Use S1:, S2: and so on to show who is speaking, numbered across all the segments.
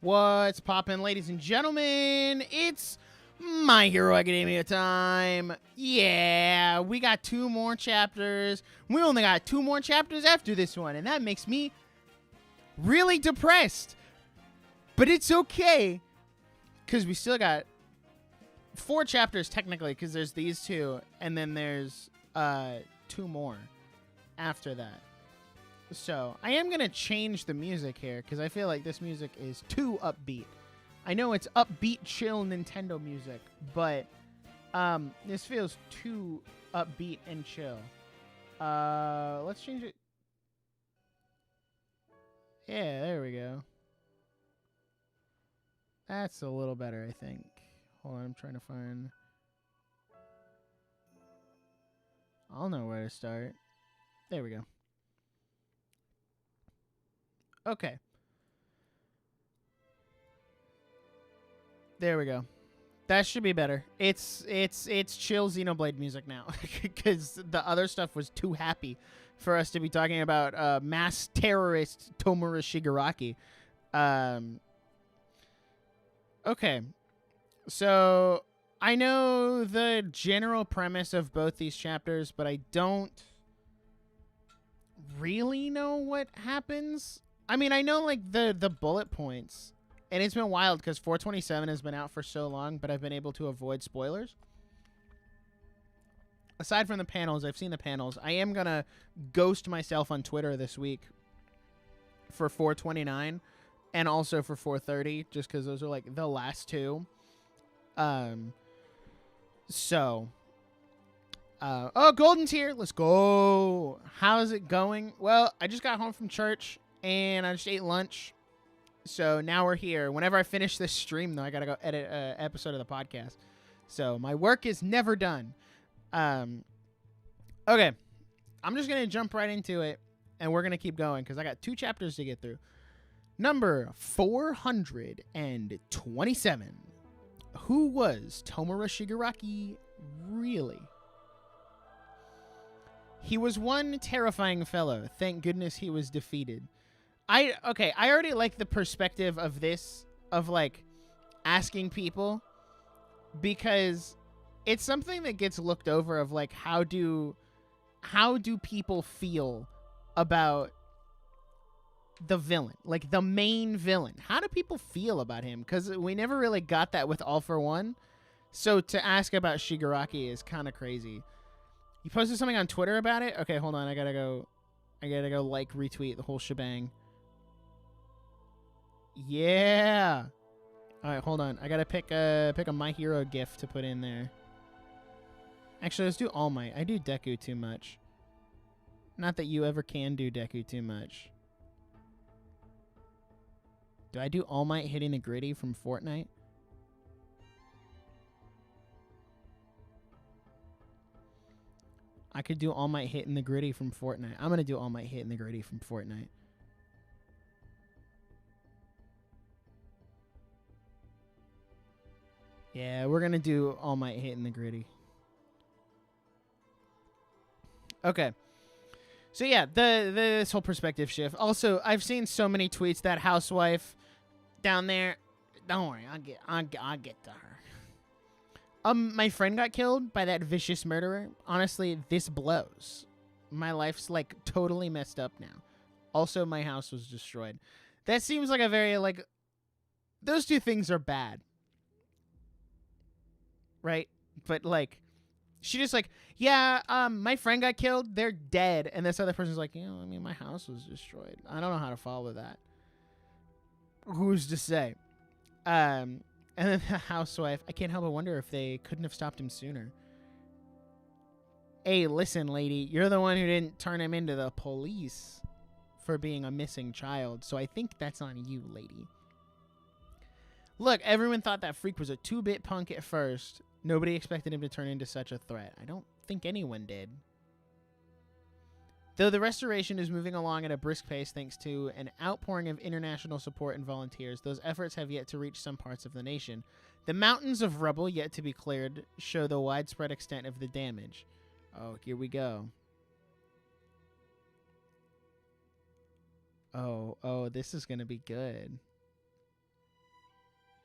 S1: What's poppin', ladies and gentlemen? It's My Hero Academia time. Yeah, we got 2 more chapters. We only got 2 more chapters after this one, and that makes me really depressed. But it's okay, because we still got 4 chapters technically, because there's these 2, and then there's 2 more after that. So, I am going to change the music here, because I feel like this music is too upbeat. I know it's upbeat, chill Nintendo music, but this feels too upbeat and chill. Let's change it. Yeah, there we go. That's a little better, I think. Hold on, I'm trying to find... I'll know where to start. There we go. Okay. There we go. That should be better. It's chill Xenoblade music now, because the other stuff was too happy for us to be talking about mass terrorist Tomura Shigaraki. Okay. So I know the general premise of both these chapters, but I don't really know what happens. I mean, I know like the bullet points, and it's been wild because 427 has been out for so long, but I've been able to avoid spoilers. Aside from the panels, I've seen the panels. I am going to ghost myself on Twitter this week for 429 and also for 430, just because those are like the last 2. Oh, Golden's here. Let's go. How's it going? Well, I just got home from church, and I just ate lunch. So now we're here. Whenever I finish this stream, though, I got to go edit an episode of the podcast. So my work is never done. Okay. I'm just going to jump right into it, and we're going to keep going because I got 2 chapters to get through. Number 427. Who was Tomura Shigaraki really? He was one terrifying fellow. Thank goodness he was defeated. I already like the perspective of this, of like asking people, because it's something that gets looked over of like how do people feel about the villain, like the main villain? How do people feel about him? Because we never really got that with All for One. So to ask about Shigaraki is kind of crazy. You posted something on Twitter about it? Okay, hold on. I gotta go like retweet the whole shebang. Yeah. All right, hold on. I gotta pick a My Hero GIF to put in there. Actually, let's do All Might. I do Deku too much. Not that you ever can do Deku too much. Do I do All Might hitting the gritty from Fortnite? I could do All Might hitting the gritty from Fortnite. I'm going to do All Might hitting the gritty from Fortnite. Yeah, we're going to do All Might hitting the gritty. Okay. So yeah, this whole perspective shift. Also, I've seen so many tweets that housewife down there. Don't worry, I'll get to her. My friend got killed by that vicious murderer. Honestly, this blows. My life's like totally messed up now. Also, my house was destroyed. That seems like a very like, those 2 things are bad. Right? But like, she just like, yeah, my friend got killed. They're dead. And this other person's like, you know, I mean, my house was destroyed. I don't know how to follow that. Who's to say? And then the housewife, I can't help but wonder if they couldn't have stopped him sooner. Hey, listen, lady, you're the one who didn't turn him into the police for being a missing child. So I think that's on you, lady. Look, everyone thought that freak was a 2-bit punk at first. Nobody expected him to turn into such a threat. I don't think anyone did. Though the restoration is moving along at a brisk pace thanks to an outpouring of international support and volunteers, those efforts have yet to reach some parts of the nation. The mountains of rubble yet to be cleared show the widespread extent of the damage. Oh, here we go. Oh, this is going to be good.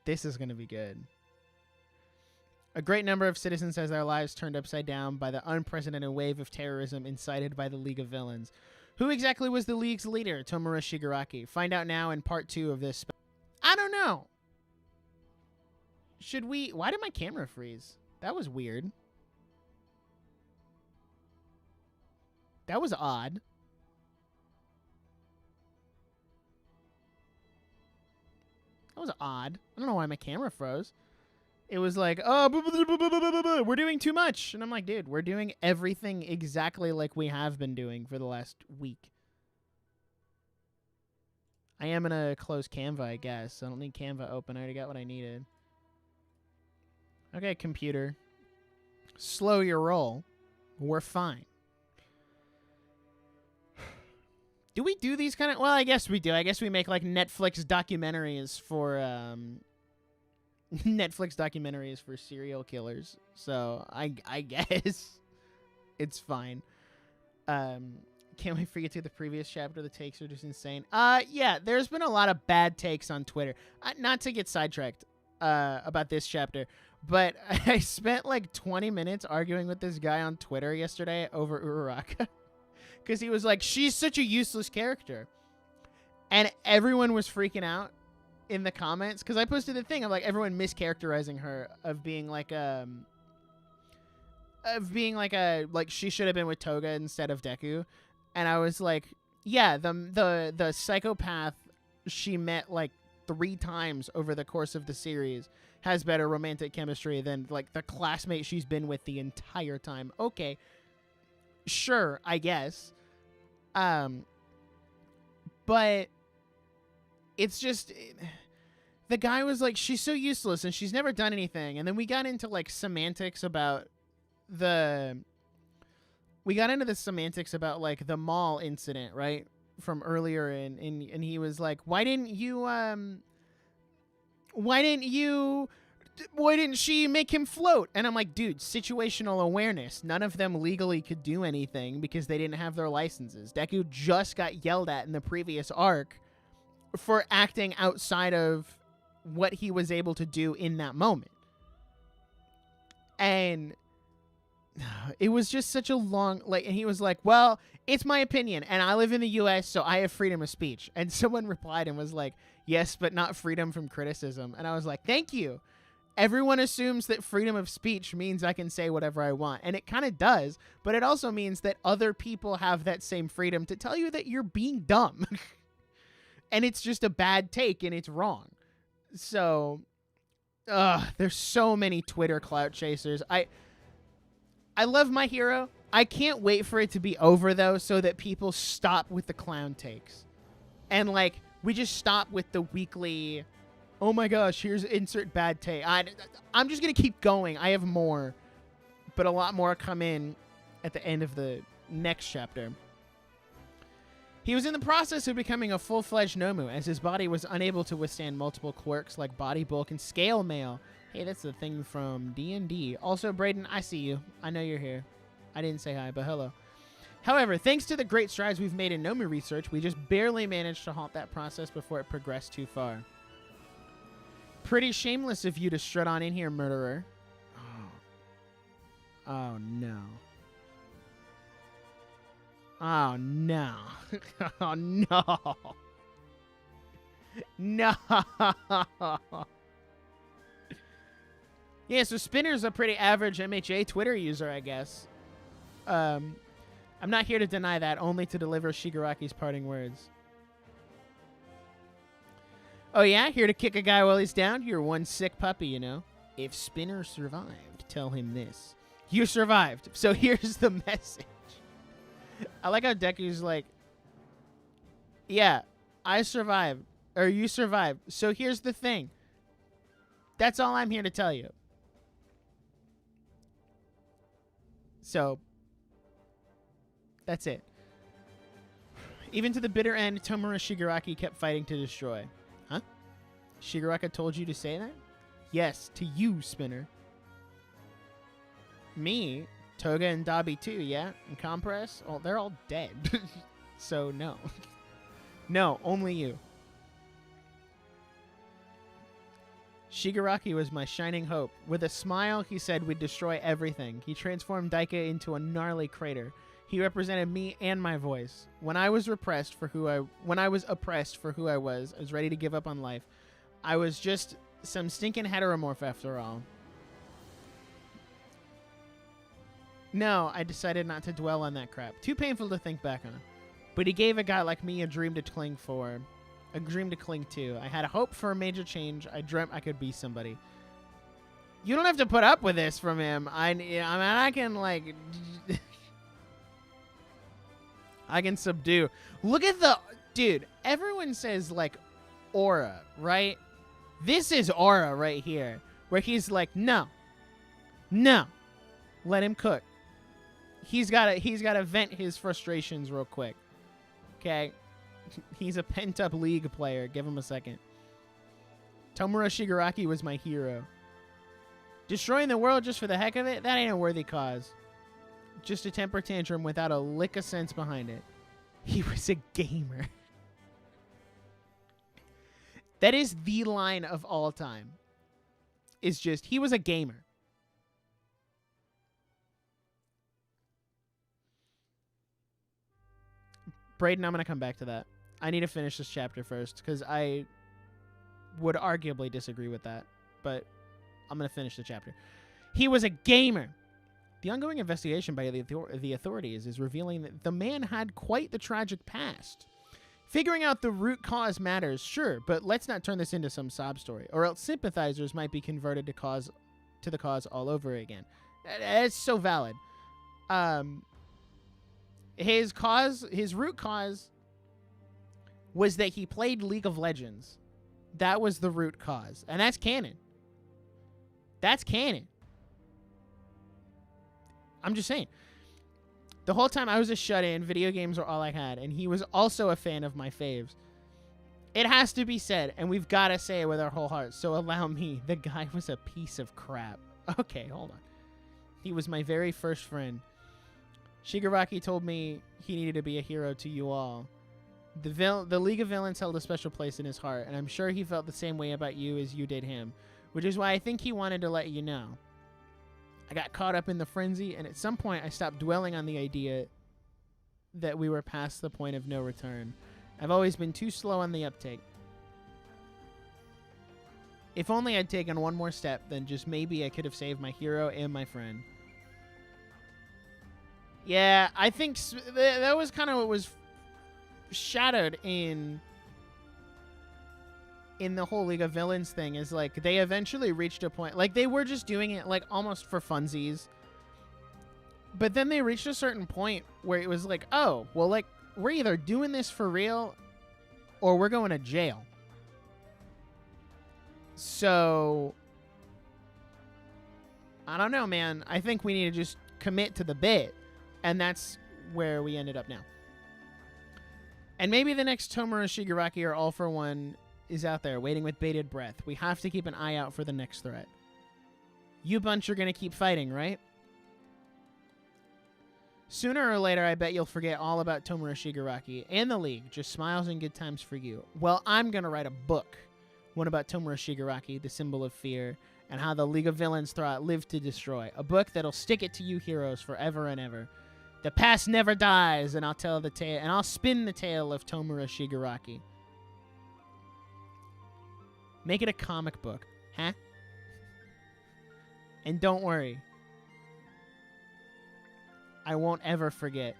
S1: This is going to be good. A great number of citizens has their lives turned upside down by the unprecedented wave of terrorism incited by the League of Villains. Who exactly was the League's leader, Tomura Shigaraki? Find out now in part 2 of this. I don't know. Should we... Why did my camera freeze? That was weird. That was odd. That was odd. I don't know why my camera froze. It was like, oh, we're doing too much. And I'm like, dude, we're doing everything exactly like we have been doing for the last week. I am going to close Canva, I guess. I don't need Canva open. I already got what I needed. Okay, computer. Slow your roll. We're fine. Do we do these kind of... Well, I guess we do. I guess we make like Netflix documentaries for... Netflix documentaries for serial killers. So I guess it's fine. Can't wait for you to get the previous chapter. The takes are just insane. Yeah, there's been a lot of bad takes on Twitter. Not to get sidetracked about this chapter, but I spent like 20 minutes arguing with this guy on Twitter yesterday over Uraraka. Because he was like, she's such a useless character. And everyone was freaking out in the comments. Because I posted the thing of like everyone mischaracterizing her of being like like she should have been with Toga instead of Deku. And I was like, yeah, the psychopath she met like 3 times over the course of the series has better romantic chemistry than like the classmate she's been with the entire time. Okay. Sure, I guess. But it's just... The guy was like, she's so useless and she's never done anything. And then we got into like semantics about the... We got into the semantics about like the mall incident, right? From earlier and he was like, why didn't she make him float? And I'm like, dude, situational awareness. None of them legally could do anything because they didn't have their licenses. Deku just got yelled at in the previous arc for acting outside of what he was able to do in that moment. And it was just such a long, like, and he was like, well, it's my opinion and I live in the US, so I have freedom of speech. And someone replied and was like, yes, but not freedom from criticism. And I was like, thank you. Everyone assumes that freedom of speech means I can say whatever I want. And it kind of does, but it also means that other people have that same freedom to tell you that you're being dumb. And it's just a bad take and it's wrong. So, there's so many Twitter clout chasers. I love My Hero. I can't wait for it to be over, though, so that people stop with the clown takes. And, like, we just stop with the weekly... Oh my gosh, here's insert bad take. I'm just going to keep going. I have more, but a lot more come in at the end of the next chapter. He was in the process of becoming a full-fledged Nomu, as his body was unable to withstand multiple quirks like body bulk and scale mail. Hey, that's the thing from D&D. Also, Brayden, I see you. I know you're here. I didn't say hi, but hello. However, thanks to the great strides we've made in Nomu research, we just barely managed to halt that process before it progressed too far. Pretty shameless of you to strut on in here, murderer. Oh no. Oh, no. Oh, no. No. Yeah, so Spinner's a pretty average MHA Twitter user, I guess. I'm not here to deny that, only to deliver Shigaraki's parting words. Oh, yeah? Here to kick a guy while he's down? You're one sick puppy, you know? If Spinner survived, tell him this. You survived, so here's the message. I like how Deku's like, yeah, I survived, or you survived, so here's the thing. That's all I'm here to tell you. So, that's it. Even to the bitter end, Tomura Shigaraki kept fighting to destroy. Huh? Shigaraka told you to say that? Yes, to you, Spinner. Me? Toga and Dabi too, yeah? And Compress? Oh, they're all dead. So, no. No, only you. Shigaraki was my shining hope. With a smile, he said we'd destroy everything. He transformed Daika into a gnarly crater. He represented me and my voice. When I was oppressed for who I was ready to give up on life. I was just some stinking heteromorph after all. No, I decided not to dwell on that crap. Too painful to think back on. But he gave a guy like me a dream to cling to. I had a hope for a major change. I dreamt I could be somebody. You don't have to put up with this from him. I mean, I can, like... I can subdue. Look at the... Dude, everyone says, like, aura, right? This is aura right here. Where he's like, no. No. Let him cook. He's got to vent his frustrations real quick. Okay? He's a pent-up League player. Give him a second. Tomura Shigaraki was my hero. Destroying the world just for the heck of it? That ain't a worthy cause. Just a temper tantrum without a lick of sense behind it. He was a gamer. That is the line of all time. It's just, he was a gamer. Braden, I'm going to come back to that. I need to finish this chapter first, because I would arguably disagree with that. But I'm going to finish the chapter. He was a gamer. The ongoing investigation by the authorities is revealing that the man had quite the tragic past. Figuring out the root cause matters, sure, but let's not turn this into some sob story, or else sympathizers might be converted to the cause all over again. It's so valid. His root cause was that he played League of Legends. That was the root cause, and that's canon. That's canon. I'm just saying. The whole time I was a shut-in, video games were all I had, and he was also a fan of my faves. It has to be said, and we've got to say it with our whole hearts, so allow me. The guy was a piece of crap. Okay, hold on. He was my very first friend. Shigaraki told me he needed to be a hero to you all. The League of Villains held a special place in his heart, and I'm sure he felt the same way about you as you did him, which is why I think he wanted to let you know. I got caught up in the frenzy, and at some point I stopped dwelling on the idea that we were past the point of no return. I've always been too slow on the uptake. If only I'd taken one more step, then just maybe I could have saved my hero and my friend. Yeah, I think that was kind of what was shadowed in the whole League of Villains thing, is like they eventually reached a point, like they were just doing it like almost for funsies, but then they reached a certain point where it was like, oh, well, like we're either doing this for real or we're going to jail. So I don't know, man. I think we need to just commit to the bit, and that's where we ended up now. And maybe the next Tomura Shigaraki or All for One is out there waiting with bated breath. We have to keep an eye out for the next threat. You bunch are going to keep fighting, right? Sooner or later, I bet you'll forget all about Tomura Shigaraki and the League. Just smiles and good times for you. Well, I'm going to write a book. One about Tomura Shigaraki, the symbol of fear, and how the League of Villains lived to destroy. A book that'll stick it to you heroes forever and ever. The past never dies, and I'll tell the tale, and I'll spin the tale of Tomura Shigaraki. Make it a comic book, huh? And don't worry. I won't ever forget.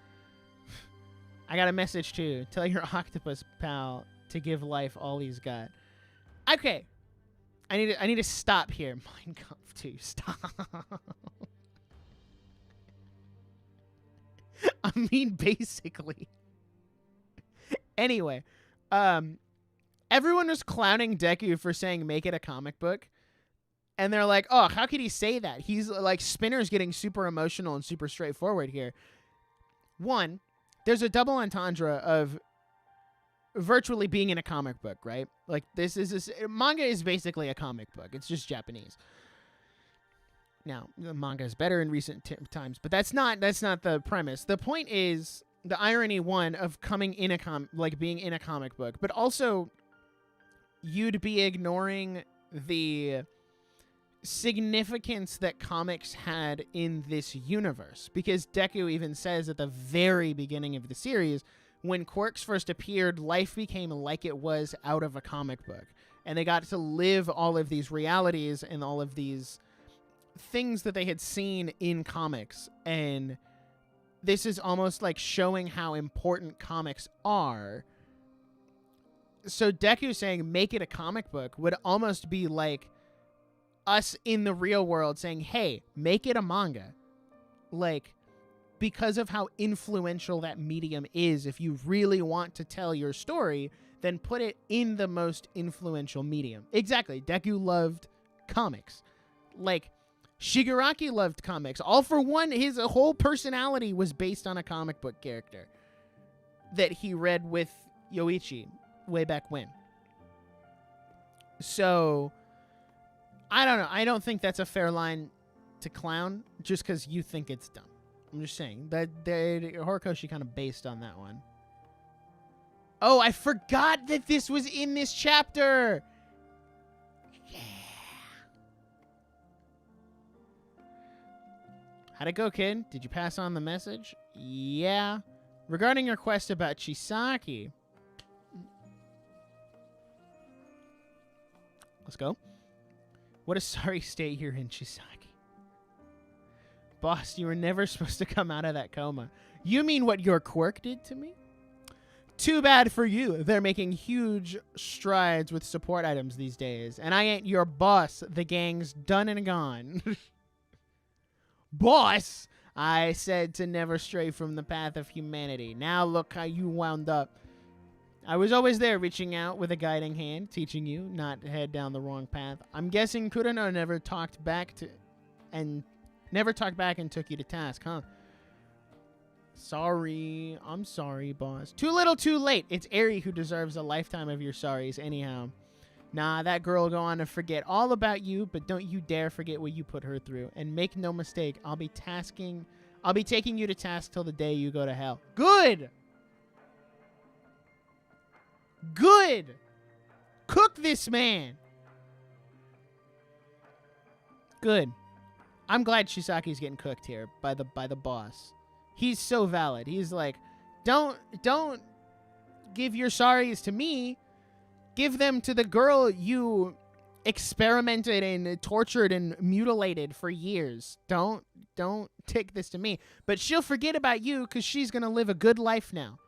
S1: I got a message too. Tell your octopus pal to give life all he's got. Okay. I need to stop here. Mein Kampf 2. Stop. I mean, basically. Anyway, everyone was clowning Deku for saying make it a comic book. And they're like, oh, how could he say that? He's like, Spinner's getting super emotional and super straightforward here. One, there's a double entendre of virtually being in a comic book, right? Like manga is basically a comic book. It's just Japanese. Now, the manga is better in recent times, but that's not the premise. The point is the irony, one, of coming in being in a comic book, but also you'd be ignoring the significance that comics had in this universe, because Deku even says at the very beginning of the series, when quirks first appeared, life became like it was out of a comic book, and they got to live all of these realities and all of these things that they had seen in comics. And this is almost like showing how important comics are. So Deku saying make it a comic book would almost be like us in the real world saying, hey, make it a manga. Like, because of how influential that medium is, if you really want to tell your story, then put it in the most influential medium. Exactly. Deku loved comics. Like, Shigaraki loved comics. All for one, his whole personality was based on a comic book character that he read with Yoichi way back when. So I don't know. I don't think that's a fair line to clown just because you think it's dumb. I'm just saying that Horikoshi kind of based on that one. Oh, I forgot that this was in this chapter. Yeah. How'd it go, kid? Did you pass on the message? Yeah. Regarding your quest about Chisaki. Let's go. What a sorry state you're in, Chisaki. Boss, you were never supposed to come out of that coma. You mean what your quirk did to me? Too bad for you. They're making huge strides with support items these days. And I ain't your boss. The gang's done and gone. Boss! I said to never stray from the path of humanity. Now look how you wound up. I was always there reaching out with a guiding hand, teaching you not to head down the wrong path. I'm guessing Kurano never talked back and took you to task, huh? Sorry. I'm sorry, boss. Too little, too late. It's Eri who deserves a lifetime of your sorries anyhow. Nah, that girl will go on to forget all about you, but don't you dare forget what you put her through. And make no mistake, I'll be taking you to task till the day you go to hell. Good! Good! Cook this man! Good. I'm glad Shisaki's getting cooked here by the boss. He's so valid. He's like, don't give your sorries to me. Give them to the girl you experimented and tortured and mutilated for years. Don't take this to me. But she'll forget about you because she's going to live a good life now.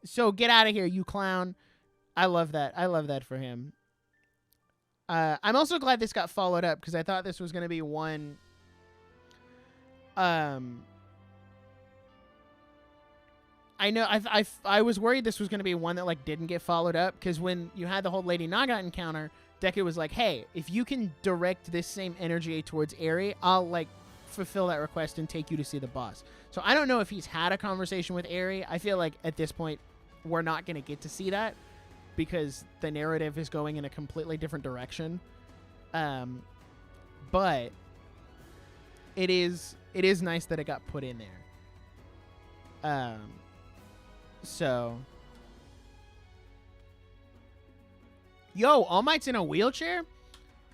S1: So get out of here, you clown. I love that. I love that for him. I'm also glad this got followed up because I thought this was going to be one... I know I was worried this was going to be one that like didn't get followed up because when you had the whole Lady Naga encounter, Deku was like, hey, if you can direct this same energy towards Eri, I'll like fulfill that request and take you to see the boss. So I don't know if he's had a conversation with Eri. I feel like at this point we're not going to get to see that because the narrative is going in a completely different direction. But it is nice that it got put in there. So, yo, All Might's in a wheelchair?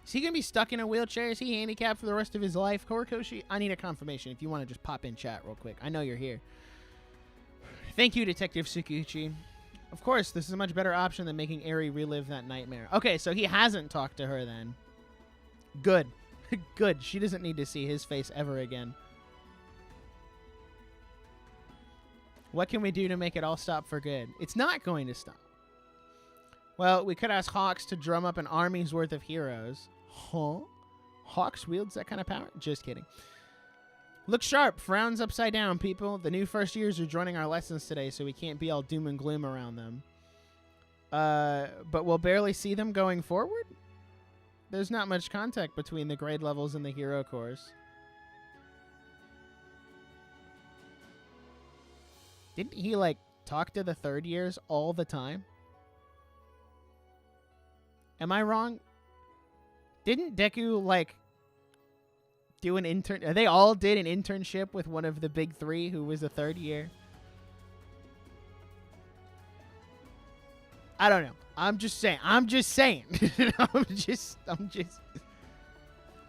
S1: Is he going to be stuck in a wheelchair? Is he handicapped for the rest of his life? Horikoshi, I need a confirmation if you want to just pop in chat real quick. I know you're here. Thank you, Detective Tsukuchi. Of course, this is a much better option than making Eri relive that nightmare. Okay, so he hasn't talked to her then. Good. Good. She doesn't need to see his face ever again. What can we do to make it all stop for good? It's not going to stop. Well, we could ask Hawks to drum up an army's worth of heroes. Huh? Hawks wields that kind of power? Just kidding. Look sharp. Frowns upside down, people. The new first years are joining our lessons today, so we can't be all doom and gloom around them. But we'll barely see them going forward? There's not much contact between the grade levels and the hero course. Didn't he, like, talk to the third years all the time? Am I wrong? Didn't Deku, like, do an intern? They all did an internship with one of the big three who was the third year. I don't know. I'm just saying. I'm just.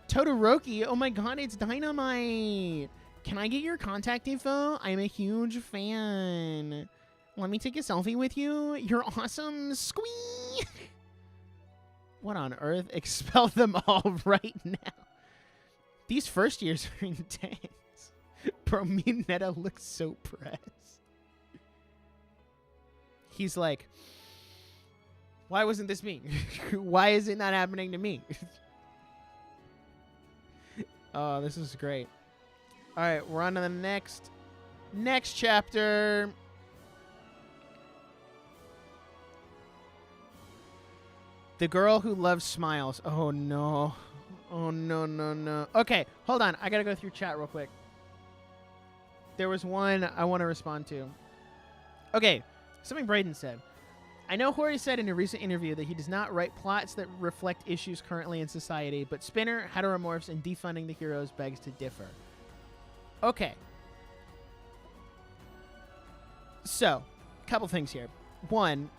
S1: Todoroki, oh my god, it's Dynamite. Can I get your contact info? I'm a huge fan. Let me take a selfie with you. You're awesome. Squee. What on earth? Expel them all right now. These first years are intense. Bro, Mineta looks so pressed. He's like, why wasn't this me? Why is it not happening to me? Oh, this is great. All right, we're on to the next chapter. The girl who loves smiles. Oh, no. Oh, no, no, no. Okay, hold on. I got to go through chat real quick. There was one I want to respond to. Okay, something Braden said. I know Hori said in a recent interview that he does not write plots that reflect issues currently in society, but Spinner, heteromorphs, and defunding the heroes begs to differ. Okay. So, a couple things here. One,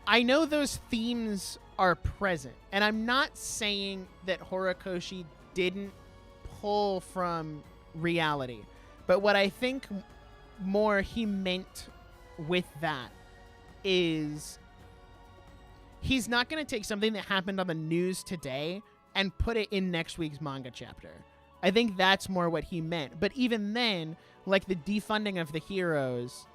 S1: I know those themes are present, and I'm not saying that Horikoshi didn't pull from reality, but what I think more he meant with that is he's not going to take something that happened on the news today and put it in next week's manga chapter. I think that's more what he meant. But even then, like the defunding of the heroes,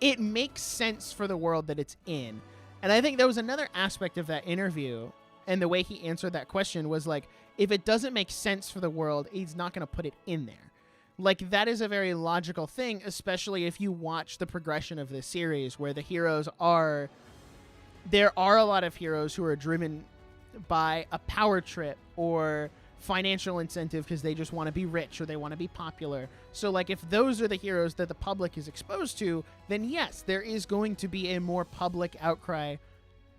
S1: it makes sense for the world that it's in. And I think there was another aspect of that interview and the way he answered that question was like, if it doesn't make sense for the world, he's not going to put it in there. Like, that is a very logical thing, especially if you watch the progression of this series where the heroes are... There are a lot of heroes who are driven by a power trip or financial incentive because they just want to be rich or they want to be popular. So, like, if those are the heroes that the public is exposed to, then yes, there is going to be a more public outcry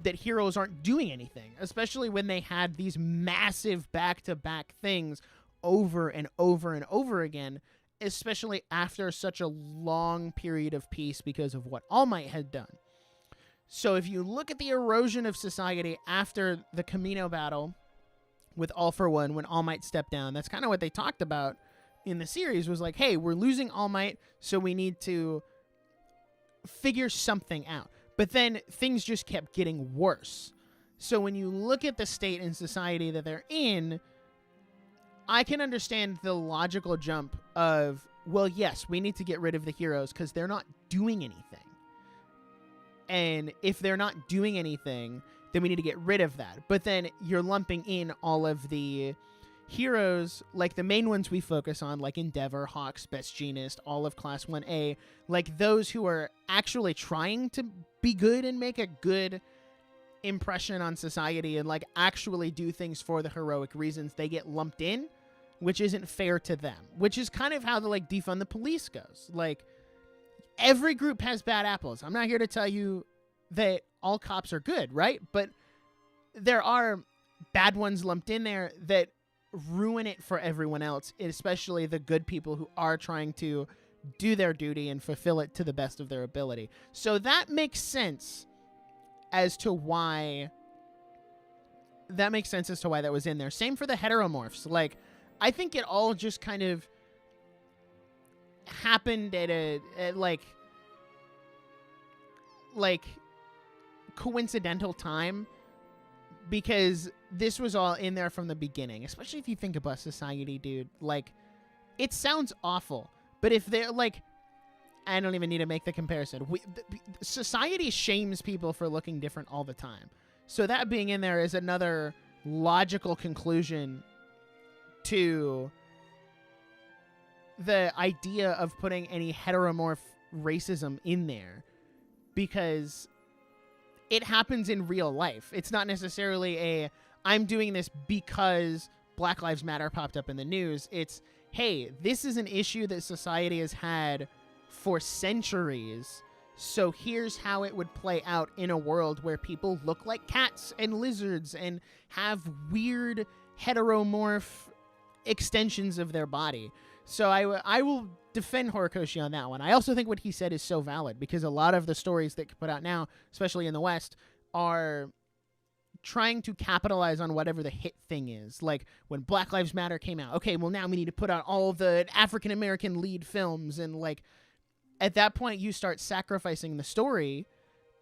S1: that heroes aren't doing anything, especially when they had these massive back-to-back things over and over and over again, especially after such a long period of peace because of what All Might had done. So if you look at the erosion of society after the Camino battle with All For One, when All Might stepped down, that's kind of what they talked about in the series, was like, hey, we're losing All Might, so we need to figure something out. But then things just kept getting worse. So when you look at the state in society that they're in, I can understand the logical jump of, well, yes, we need to get rid of the heroes because they're not doing anything. And if they're not doing anything, then we need to get rid of that. But then you're lumping in all of the heroes, like the main ones we focus on, like Endeavor, Hawks, Best Jeanist, all of Class 1A, like those who are actually trying to be good and make a good impression on society and like actually do things for the heroic reasons, they get lumped in, which isn't fair to them, which is kind of how the like defund the police goes. Like, every group has bad apples. I'm not here to tell you that all cops are good, right? But there are bad ones lumped in there that ruin it for everyone else, especially the good people who are trying to do their duty and fulfill it to the best of their ability. So that makes sense as to why that was in there. Same for the heteromorphs. Like, I think it all just kind of happened at like coincidental time, because this was all in there from the beginning, especially if you think about society, dude. Like, it sounds awful, but if they're like, I don't even need to make the comparison. Society shames people for looking different all the time. So that being in there is another logical conclusion to the idea of putting any heteromorph racism in there, because it happens in real life. It's not necessarily I'm doing this because Black Lives Matter popped up in the news. It's, hey, this is an issue that society has had for centuries, so here's how it would play out in a world where people look like cats and lizards and have weird heteromorph extensions of their body. So I will defend Horikoshi on that one. I also think what he said is so valid because a lot of the stories that get put out now, especially in the West, are trying to capitalize on whatever the hit thing is. Like when Black Lives Matter came out, okay, well now we need to put out all the African American lead films, and like at that point you start sacrificing the story.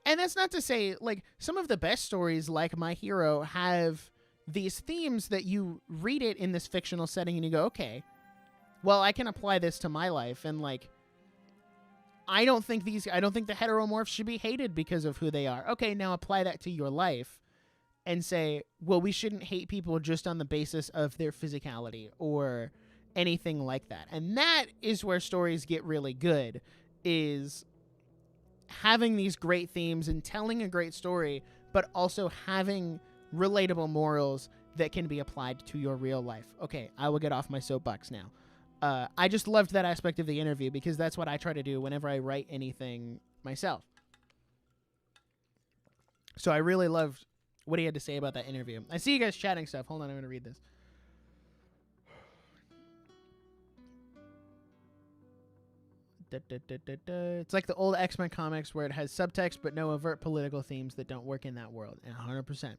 S1: And that's not to say, like, some of the best stories like My Hero have these themes that you read it in this fictional setting and you go, okay, well, I can apply this to my life. And like, I don't think the heteromorphs should be hated because of who they are. Okay, now apply that to your life and say, well, we shouldn't hate people just on the basis of their physicality or anything like that. And that is where stories get really good, is having these great themes and telling a great story, but also having relatable morals that can be applied to your real life. Okay, I will get off my soapbox now. I just loved that aspect of the interview because that's what I try to do whenever I write anything myself. So I really loved what he had to say about that interview. I see you guys chatting stuff. Hold on, I'm going to read this. It's like the old X-Men comics where it has subtext but no overt political themes that don't work in that world. And 100%.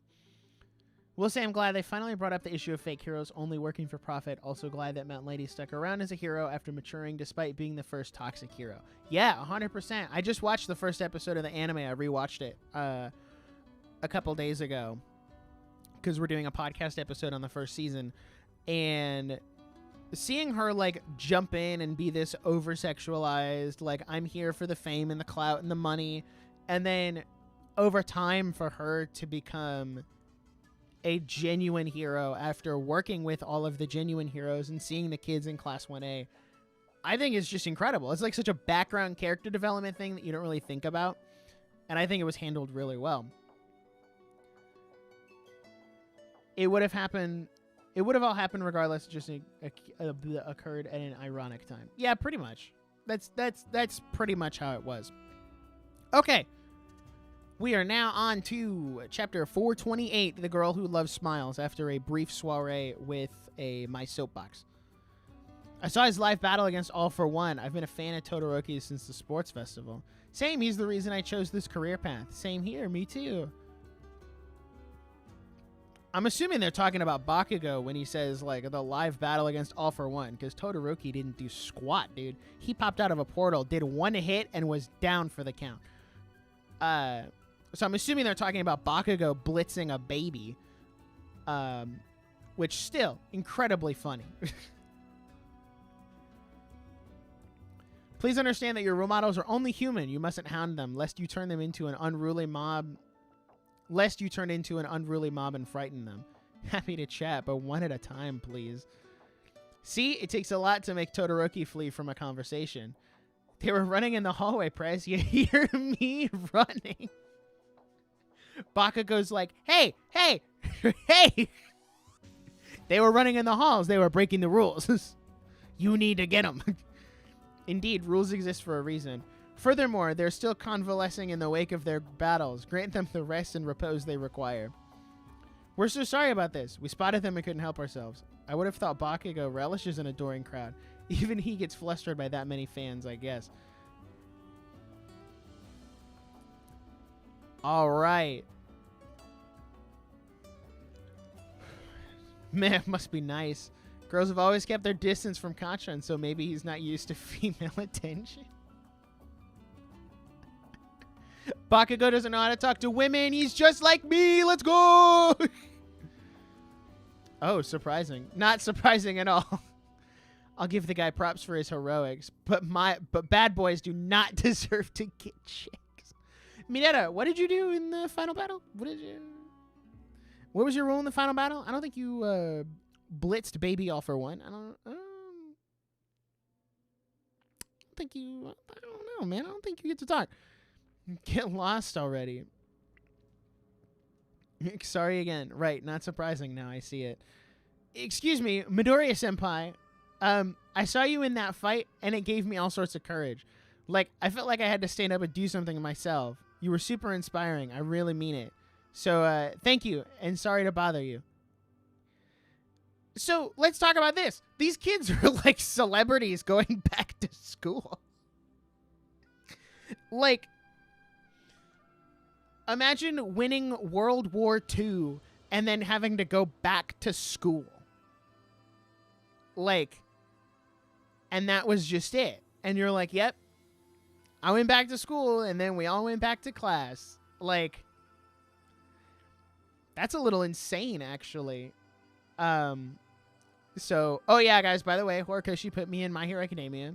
S1: Will say I'm glad they finally brought up the issue of fake heroes only working for profit. Also glad that Mountain Lady stuck around as a hero after maturing despite being the first toxic hero. Yeah, 100%. I just watched the first episode of the anime. I rewatched it a couple days ago because we're doing a podcast episode on the first season. And seeing her like jump in and be this over-sexualized, like I'm here for the fame and the clout and the money, and then over time for her to become a genuine hero after working with all of the genuine heroes and seeing the kids in Class 1A, I think is just incredible. It's like such a background character development thing that you don't really think about, and I think it was handled really well. It would have all happened regardless. Just occurred at an ironic time. Yeah, pretty much. That's pretty much how it was. Okay, we are now on to chapter 428, The Girl Who Loves Smiles. After a brief soiree with my soapbox, I saw his live battle against All For One. I've been a fan of Todoroki since the sports festival. Same. He's the reason I chose this career path. Same here. Me too. I'm assuming they're talking about Bakugo when he says, like, the live battle against All For One, because Todoroki didn't do squat, dude. He popped out of a portal, did one hit, and was down for the count. So I'm assuming they're talking about Bakugo blitzing a baby, which still incredibly funny. Please understand that your role models are only human. You mustn't hound them, lest you turn into an unruly mob and frighten them. Happy to chat, but one at a time, please. See, it takes a lot to make Todoroki flee from a conversation. They were running in the hallway, Press. You hear me running. Bakugo's like, hey, hey, hey. They were running in the halls. They were breaking the rules. You need to get them. Indeed, rules exist for a reason. Furthermore, they're still convalescing in the wake of their battles. Grant them the rest and repose they require. We're so sorry about this. We spotted them and couldn't help ourselves. I would have thought Bakugo relishes an adoring crowd. Even he gets flustered by that many fans, I guess. All right. Man, it must be nice. Girls have always kept their distance from Kacchan, so maybe he's not used to female attention. Bakugo doesn't know how to talk to women. He's just like me. Let's go. Oh, surprising. Not surprising at all. I'll give the guy props for his heroics, but bad boys do not deserve to get chicks. Mineta, what did you do in the final battle? What was your role in the final battle? I don't think you blitzed baby All For One. I don't know, man. I don't think you get to talk. Get lost already. Sorry again. Right, not surprising now I see it. Excuse me, Midoriya-senpai. I saw you in that fight, and it gave me all sorts of courage. Like, I felt like I had to stand up and do something myself. You were super inspiring. I really mean it. So, thank you, and sorry to bother you. So let's talk about this. These kids are like celebrities going back to school. Like, imagine winning World War II and then having to go back to school. Like, and that was just it. And you're like, yep, I went back to school and then we all went back to class. Like, that's a little insane, actually. So, oh yeah, guys, by the way, Horikoshi put me in My Hero Academia.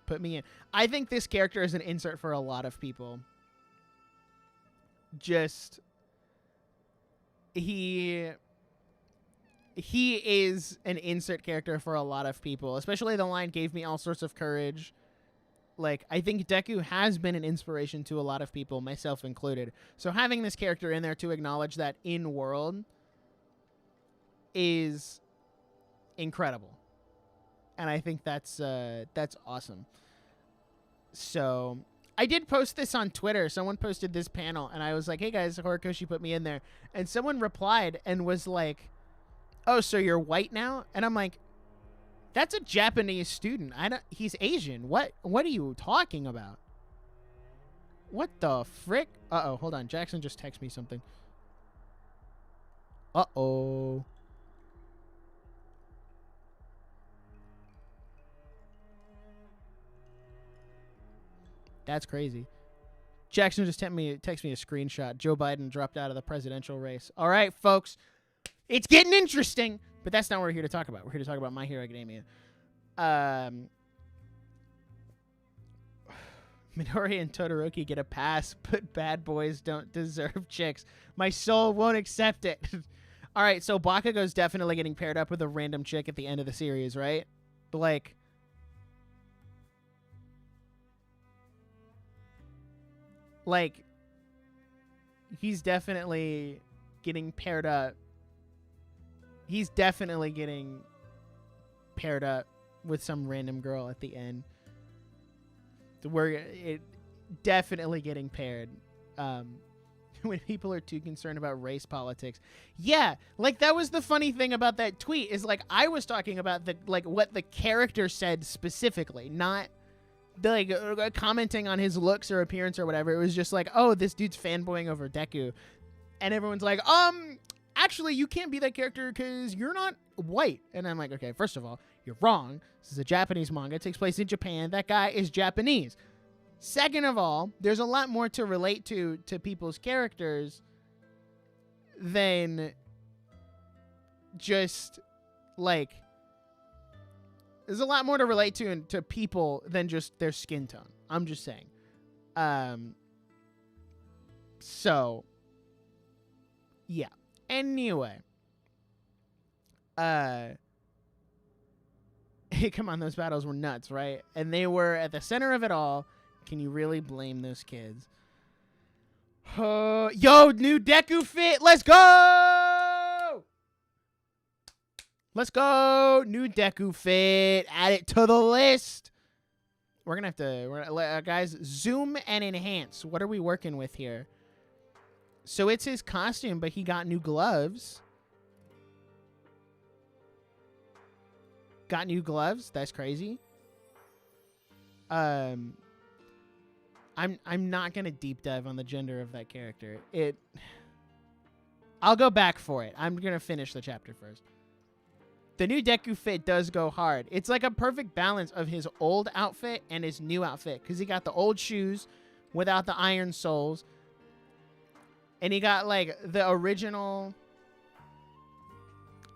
S1: Put me in. I think this character is an insert for a lot of people. Just, he is an insert character for a lot of people, especially the line gave me all sorts of courage. Like, I think Deku has been an inspiration to a lot of people, myself included. So having this character in there to acknowledge that in world is incredible. And I think that's awesome. So I did post this on Twitter. Someone posted this panel and I was like, hey guys, Horikoshi put me in there. And someone replied and was like, oh, so you're white now? And I'm like, that's a Japanese student. He's Asian. What are you talking about? What the frick? Uh-oh, hold on. Jackson just texted me something. Uh-oh. That's crazy. Jackson just texted me a screenshot. Joe Biden dropped out of the presidential race. All right, folks. It's getting interesting. But that's not what we're here to talk about. We're here to talk about My Hero Academia. Midori and Todoroki get a pass, but bad boys don't deserve chicks. My soul won't accept it. All right, so Bakugo's definitely getting paired up with a random chick at the end of the series, right? Like, he's definitely getting paired up. He's definitely getting paired up with some random girl at the end. We're definitely getting paired. When people are too concerned about race politics. Yeah, like that was the funny thing about that tweet is like I was talking about the like what the character said specifically, not the, like commenting on his looks or appearance or whatever. It was just like, oh, this dude's fanboying over Deku. And everyone's like, actually, you can't be that character because you're not white. And I'm like, okay, first of all, you're wrong. This is a Japanese manga. It takes place in Japan. That guy is Japanese. Second of all, there's a lot more to relate to people's characters than just, like, there's a lot more to relate to people than just their skin tone. I'm just saying. So, yeah. Anyway. Come on, those battles were nuts, right? And they were at the center of it all. Can you really blame those kids? Yo, new Deku fit. Let's go! Let's go. New Deku fit. Add it to the list. We're going to have to... guys, zoom and enhance. What are we working with here? So it's his costume, but he got new gloves. Got new gloves? That's crazy. I'm not gonna deep dive on the gender of that character. I'll go back for it. I'm gonna finish the chapter first. The new Deku fit does go hard. It's like a perfect balance of his old outfit and his new outfit, because he got the old shoes without the iron soles, and he got like the original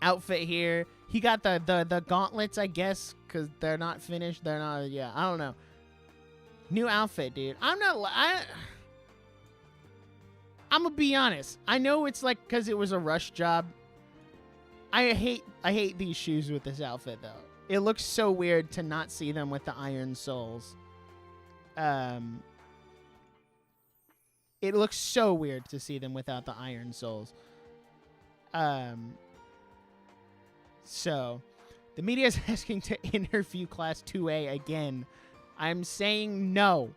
S1: outfit here. He got the gauntlets, I guess, because they're not finished. They're not, yeah, I don't know. New outfit, dude. I'm gonna be honest. I know it's like because it was a rush job. I hate these shoes with this outfit, though. It looks so weird to not see them with the iron soles. It looks so weird to see them without the iron soles. So, the media is asking to interview Class 2A again. I'm saying no.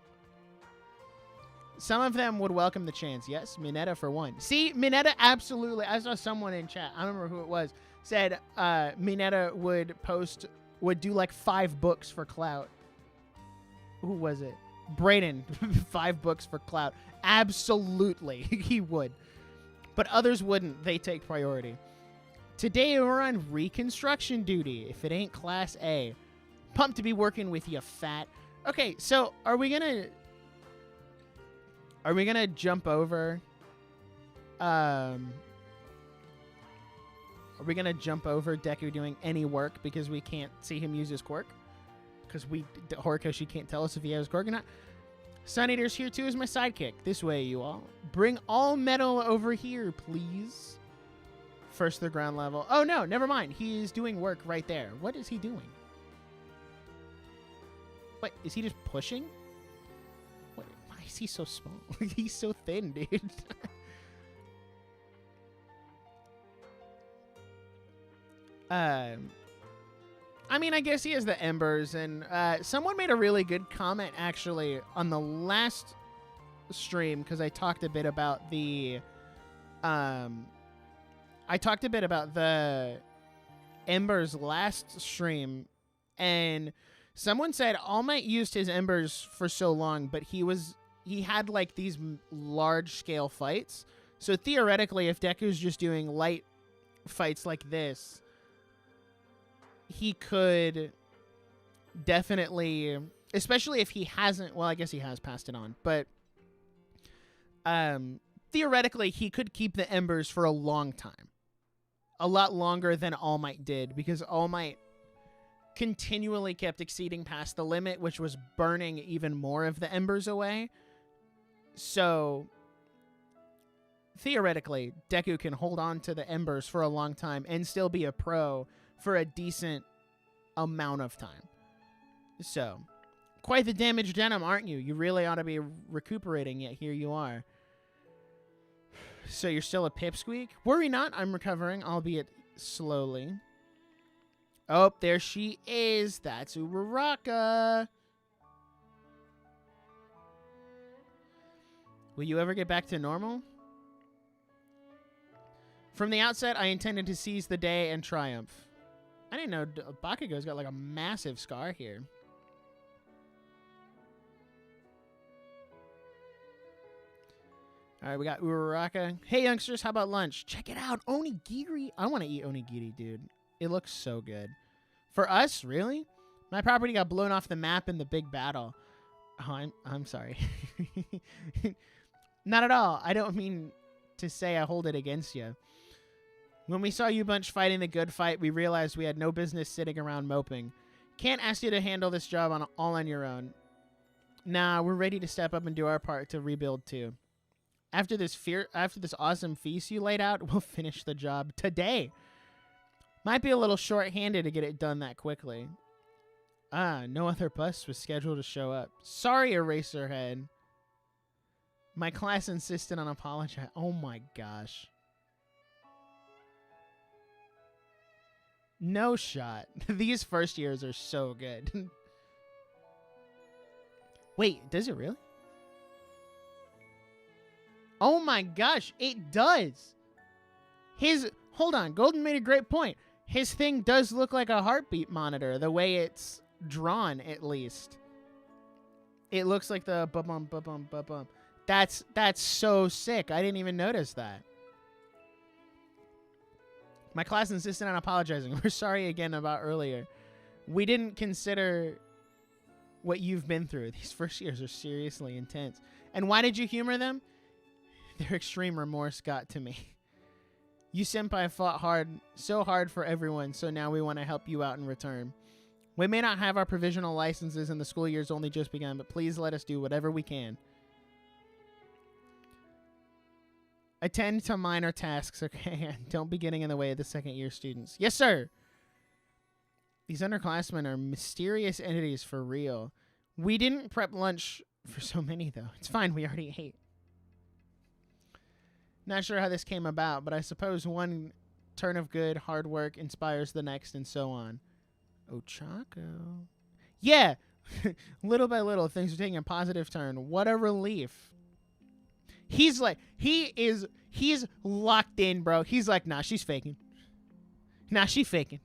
S1: Some of them would welcome the chance. Yes, Mineta for one. See, Mineta absolutely. I saw someone in chat. I don't remember who it was. Said Mineta would do like 5 books for clout. Who was it? Brayden. 5 books for clout. Absolutely, he would. But others wouldn't. They take priority. Today we're on reconstruction duty. If it ain't Class A. Pumped to be working with you, fat. Okay, so are we gonna jump over? Are we gonna jump over Deku doing any work because we can't see him use his quirk? Because Horikoshi can't tell us if he has quirk or not. Sun Eater's here too as my sidekick. This way, you all. Bring all metal over here, please. First the ground level. Oh no, never mind. He's doing work right there. What is he doing? Wait, is he just pushing? What, why is he so small? He's so thin, dude. I mean, I guess he has the embers, and someone made a really good comment actually on the last stream because I talked a bit about the embers last stream, and someone said All Might used his embers for so long, but he had like these large scale fights. So theoretically, if Deku's just doing light fights like this, he could definitely, especially if he hasn't, well, I guess he has passed it on, but theoretically, he could keep the embers for a long time. A lot longer than All Might did, because All Might continually kept exceeding past the limit, which was burning even more of the embers away. So theoretically, Deku can hold on to the embers for a long time and still be a pro for a decent amount of time. So, quite the damaged denim, aren't you? You really ought to be recuperating, yet here you are. So you're still a pipsqueak? Worry not, I'm recovering, albeit slowly. Oh, there she is. That's Uraraka. Will you ever get back to normal? From the outset, I intended to seize the day and triumph. I didn't know Bakugo's got like a massive scar here. All right, we got Uraraka. Hey, youngsters, how about lunch? Check it out. Onigiri. I want to eat onigiri, dude. It looks so good. For us, really? My property got blown off the map in the big battle. Oh, I'm sorry. Not at all. I don't mean to say I hold it against you. When we saw you bunch fighting the good fight, we realized we had no business sitting around moping. Can't ask you to handle this job all on your own. Nah, we're ready to step up and do our part to rebuild too. After this awesome feast you laid out, we'll finish the job today. Might be a little short-handed to get it done that quickly. Ah, no other bus was scheduled to show up. Sorry, Eraserhead. My class insisted on apologizing. Oh my gosh. No shot. These first years are so good. Wait, does it really? Oh my gosh, it does. Hold on, Golden made a great point. His thing does look like a heartbeat monitor, the way it's drawn, at least. It looks like the ba-bum, ba-bum, ba-bum. That's so sick. I didn't even notice that. My class insisted on apologizing. We're sorry again about earlier. We didn't consider what you've been through. These first years are seriously intense. And why did you humor them? Their extreme remorse got to me. You senpai fought so hard for everyone, so now we want to help you out in return. We may not have our provisional licenses and the school year's only just begun, but please let us do whatever we can. Attend to minor tasks, okay? Don't be getting in the way of the second-year students. Yes, sir! These underclassmen are mysterious entities for real. We didn't prep lunch for so many, though. It's fine, we already ate. Not sure how this came about, but I suppose one turn of good, hard work inspires the next, and so on. Ochako. Yeah! Little by little, things are taking a positive turn. What a relief. He's like, he's locked in, bro. He's like, nah, she's faking. Nah, she faking.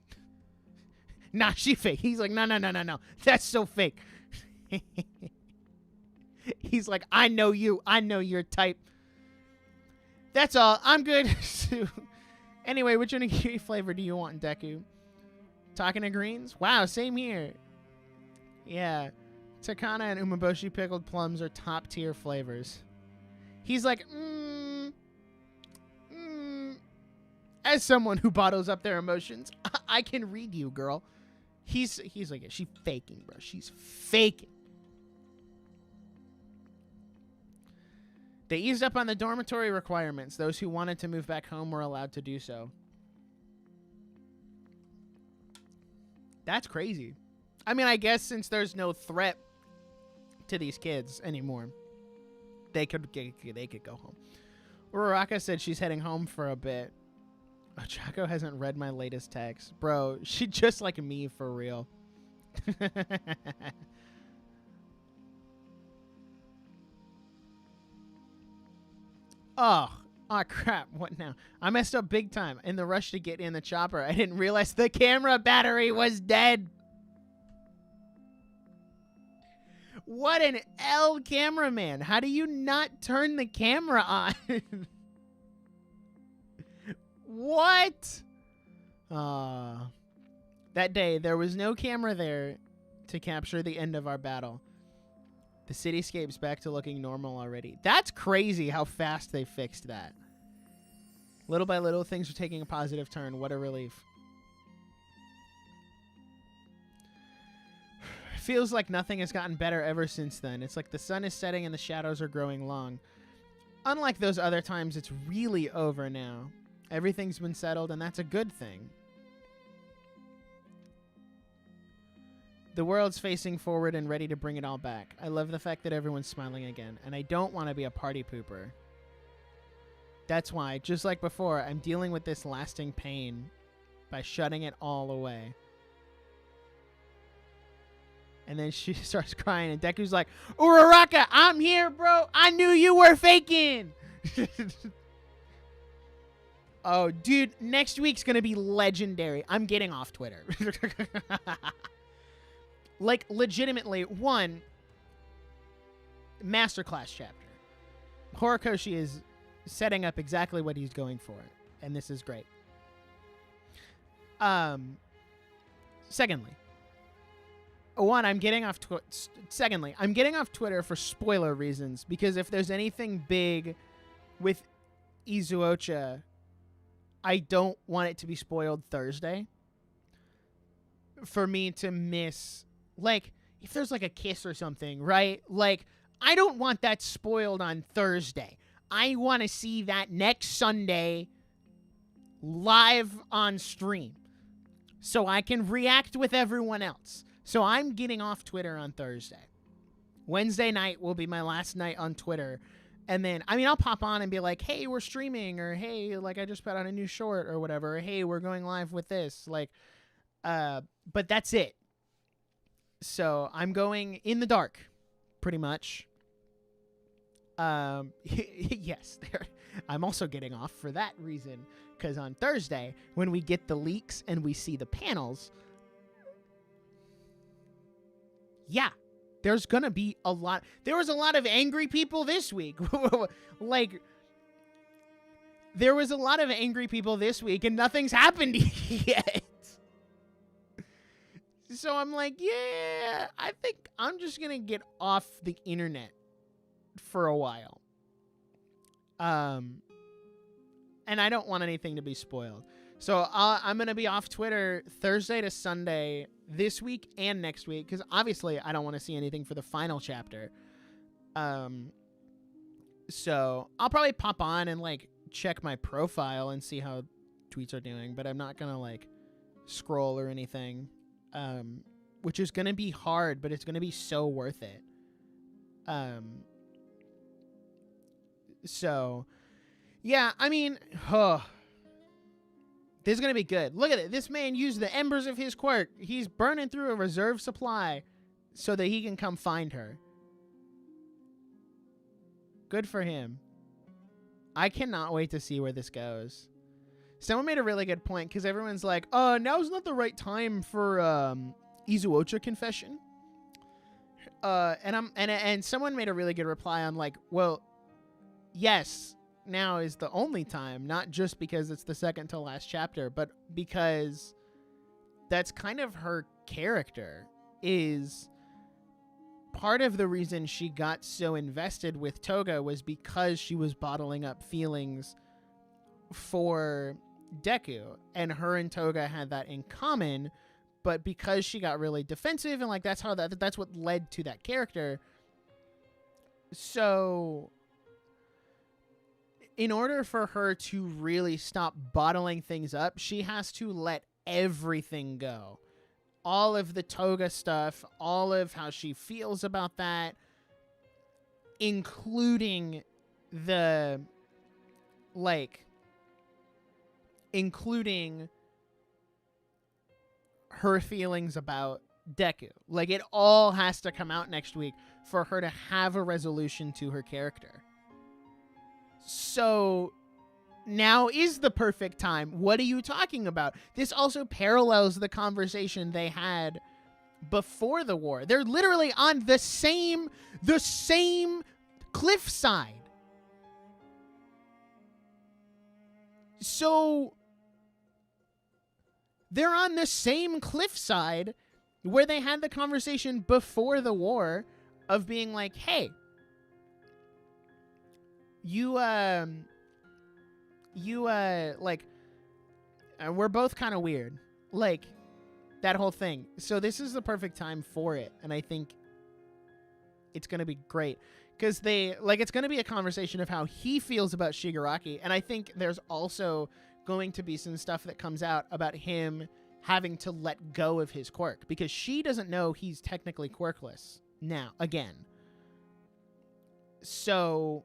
S1: Nah, she fake. He's like, no. That's so fake. He's like, I know you. I know your type. That's all. I'm good. Anyway, which onigiri flavor do you want, Deku? Talking to greens? Wow, same here. Yeah. Takana and umeboshi pickled plums are top tier flavors. He's like, As someone who bottles up their emotions, I can read you, girl. He's like, she's faking, bro. She's faking. They eased up on the dormitory requirements. Those who wanted to move back home were allowed to do so. That's crazy. I mean, I guess since there's no threat to these kids anymore, they could go home. Uraraka said she's heading home for a bit. Ochako hasn't read my latest text. Bro, she just like me for real. Oh crap, what now? I messed up big time. In the rush to get in the chopper, I didn't realize the camera battery was dead. What an L cameraman. How do you not turn the camera on? What? That day, there was no camera there to capture the end of our battle. The cityscape's back to looking normal already. That's crazy how fast they fixed that. Little by little, things are taking a positive turn. What a relief. Feels like nothing has gotten better ever since then. It's like the sun is setting and the shadows are growing long. Unlike those other times, it's really over now. Everything's been settled, and that's a good thing. The world's facing forward and ready to bring it all back. I love the fact that everyone's smiling again, and I don't want to be a party pooper. That's why, just like before, I'm dealing with this lasting pain by shutting it all away. And then she starts crying, and Deku's like, Uraraka, I'm here, bro. I knew you were faking. Oh, dude, next week's going to be legendary. I'm getting off Twitter. Like, legitimately, one, masterclass chapter. Horikoshi is setting up exactly what he's going for, and this is great. Secondly, I'm getting off Twitter for spoiler reasons, because if there's anything big with Izuocha, I don't want it to be spoiled Thursday. For me to miss, like, if there's like a kiss or something, right? Like, I don't want that spoiled on Thursday. I want to see that next Sunday live on stream so I can react with everyone else. So I'm getting off Twitter on Thursday. Wednesday night will be my last night on Twitter. And then, I mean, I'll pop on and be like, hey, we're streaming, or hey, like, I just put out a new short or whatever, or hey, we're going live with this. Like, but that's it. So I'm going in the dark, pretty much. Yes, I'm also getting off for that reason, because on Thursday, when we get the leaks and we see the panels, yeah, there's gonna be a lot. There was a lot of angry people this week. Like, there was a lot of angry people this week, and nothing's happened yet. So I'm like, yeah, I think I'm just gonna get off the internet for a while. And I don't want anything to be spoiled. So I'm going to be off Twitter Thursday to Sunday this week and next week, because obviously I don't want to see anything for the final chapter. So I'll probably pop on and like check my profile and see how tweets are doing, but I'm not going to like scroll or anything, which is going to be hard, but it's going to be so worth it. So yeah, I mean, this is going to be good. Look at it. This man used the embers of his quirk. He's burning through a reserve supply so that he can come find her. Good for him. I cannot wait to see where this goes. Someone made a really good point because everyone's like, now's not the right time for Izuocha confession. And someone made a really good reply on like, well, yes, now is the only time, not just because it's the second to last chapter, but because that's kind of her character. Is part of the reason she got so invested with Toga was because she was bottling up feelings for Deku, and her and Toga had that in common, but because she got really defensive and like that's what led to that character. So in order for her to really stop bottling things up, she has to let everything go. All of the Toga stuff, all of how she feels about that, including her feelings about Deku. Like, it all has to come out next week for her to have a resolution to her character. So now is the perfect time. What are you talking about? This also parallels the conversation they had before the war. They're literally on the same cliffside. So they're on the same cliffside where they had the conversation before the war of being like, hey, we're both kind of weird. Like, that whole thing. So this is the perfect time for it. And I think it's going to be great. Because it's going to be a conversation of how he feels about Shigaraki. And I think there's also going to be some stuff that comes out about him having to let go of his quirk. Because she doesn't know he's technically quirkless now, again. So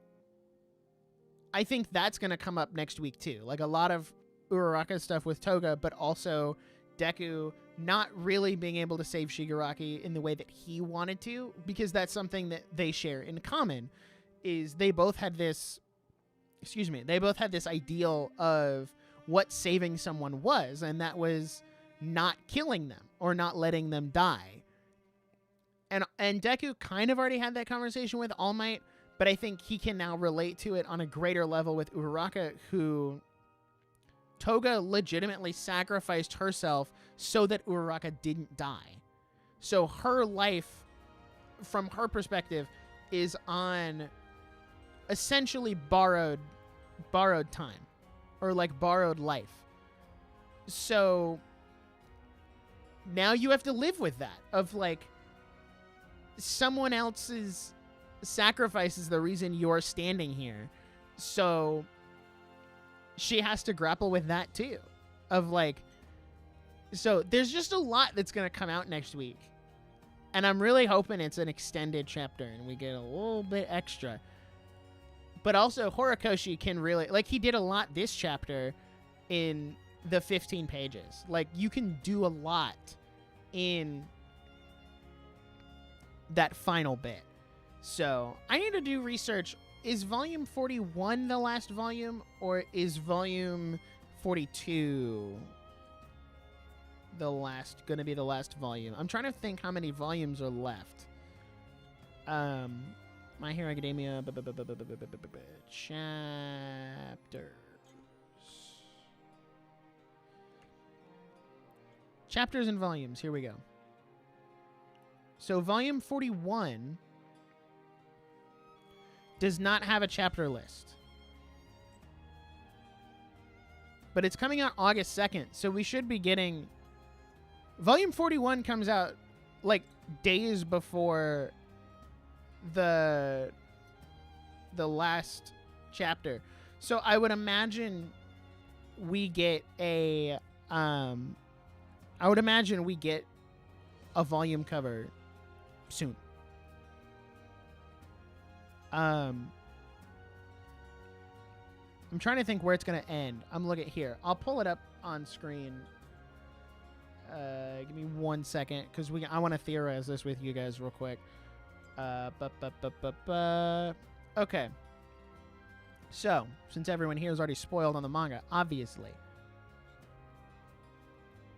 S1: I think that's going to come up next week too. Like a lot of Uraraka stuff with Toga, but also Deku not really being able to save Shigaraki in the way that he wanted to, because that's something that they share in common. Is they both had this ideal of what saving someone was, and that was not killing them or not letting them die. And Deku kind of already had that conversation with All Might, but I think he can now relate to it on a greater level with Uraraka, who Toga legitimately sacrificed herself so that Uraraka didn't die. So her life, from her perspective, is on essentially borrowed time, or like borrowed life. So now you have to live with that of like someone else's sacrifice is the reason you're standing here. So she has to grapple with that too, of like, so there's just a lot that's going to come out next week, and I'm really hoping it's an extended chapter and we get a little bit extra. But also Horikoshi can really, like, he did a lot this chapter in the 15 pages. Like, you can do a lot in that final bit. So I need to do research. Is volume 41 the last volume, or is volume 42 gonna be the last volume? I'm trying to think how many volumes are left. My Hero Academia chapters and volumes. Here we go. So volume 41 does not have a chapter list, but it's coming out August 2nd, so we should be getting... Volume 41 comes out like days before the last chapter, so I would imagine we get a volume cover soon. I'm trying to think where it's going to end. I'm looking here. I'll pull it up on screen. Give me 1 second, because I want to theorize this with you guys real quick. Okay. So, since everyone here is already spoiled on the manga, obviously,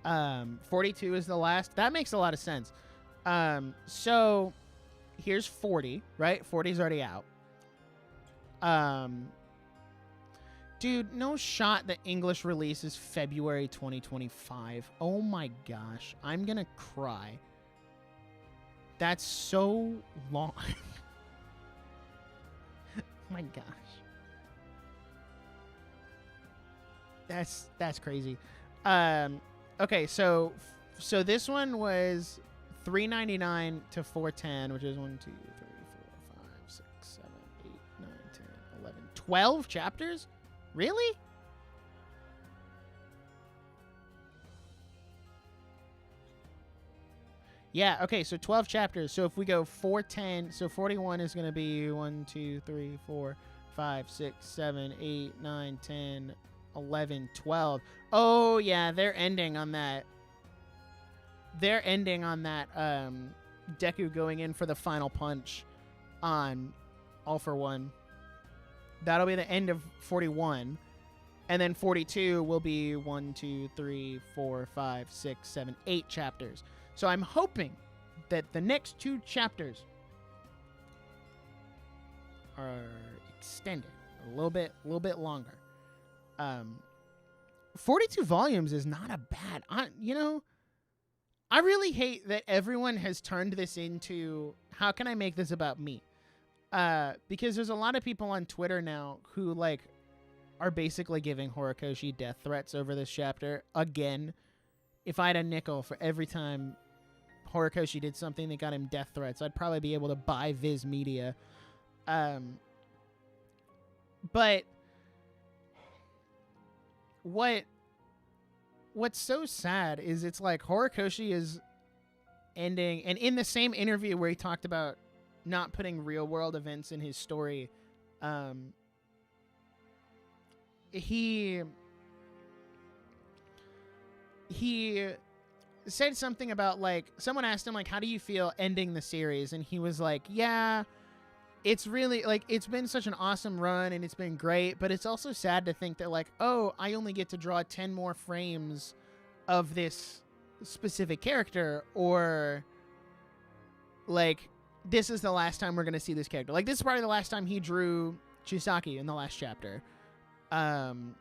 S1: 42 is the last. That makes a lot of sense. So here's 40, right? 40 is already out. Dude, no shot the English release is February 2025. Oh my gosh, I'm gonna cry. That's so long. My gosh. That's crazy. Okay, so this one was $3.99 to $4.10, which is 1, 2, 3, 4, 5, 6, 7, 8, 9, 10, 11, 12 chapters? Really? Yeah, okay, so 12 chapters. So if we go 410, so 41 is going to be 1, 2, 3, 4, 5, 6, 7, 8, 9, 10, 11, 12. Oh, yeah, they're ending on that. They're ending on that Deku going in for the final punch on All for One. That'll be the end of 41. And then 42 will be 1, 2, 3, 4, 5, 6, 7, 8 chapters. So I'm hoping that the next 2 chapters are extended a little bit longer. 42 volumes is not a bad, I really hate that everyone has turned this into, how can I make this about me? Because there's a lot of people on Twitter now who are basically giving Horikoshi death threats over this chapter. Again, if I had a nickel for every time Horikoshi did something that got him death threats, I'd probably be able to buy Viz Media. But what's so sad is it's like Horikoshi is ending, and in the same interview where he talked about not putting real world events in his story, he said something about someone asked him how do you feel ending the series, and he was like, yeah, it's really it's been such an awesome run and it's been great, but it's also sad to think that oh, I only get to draw 10 more frames of this specific character, or this is the last time we're going to see this character. This is probably the last time he drew Chisaki in the last chapter. And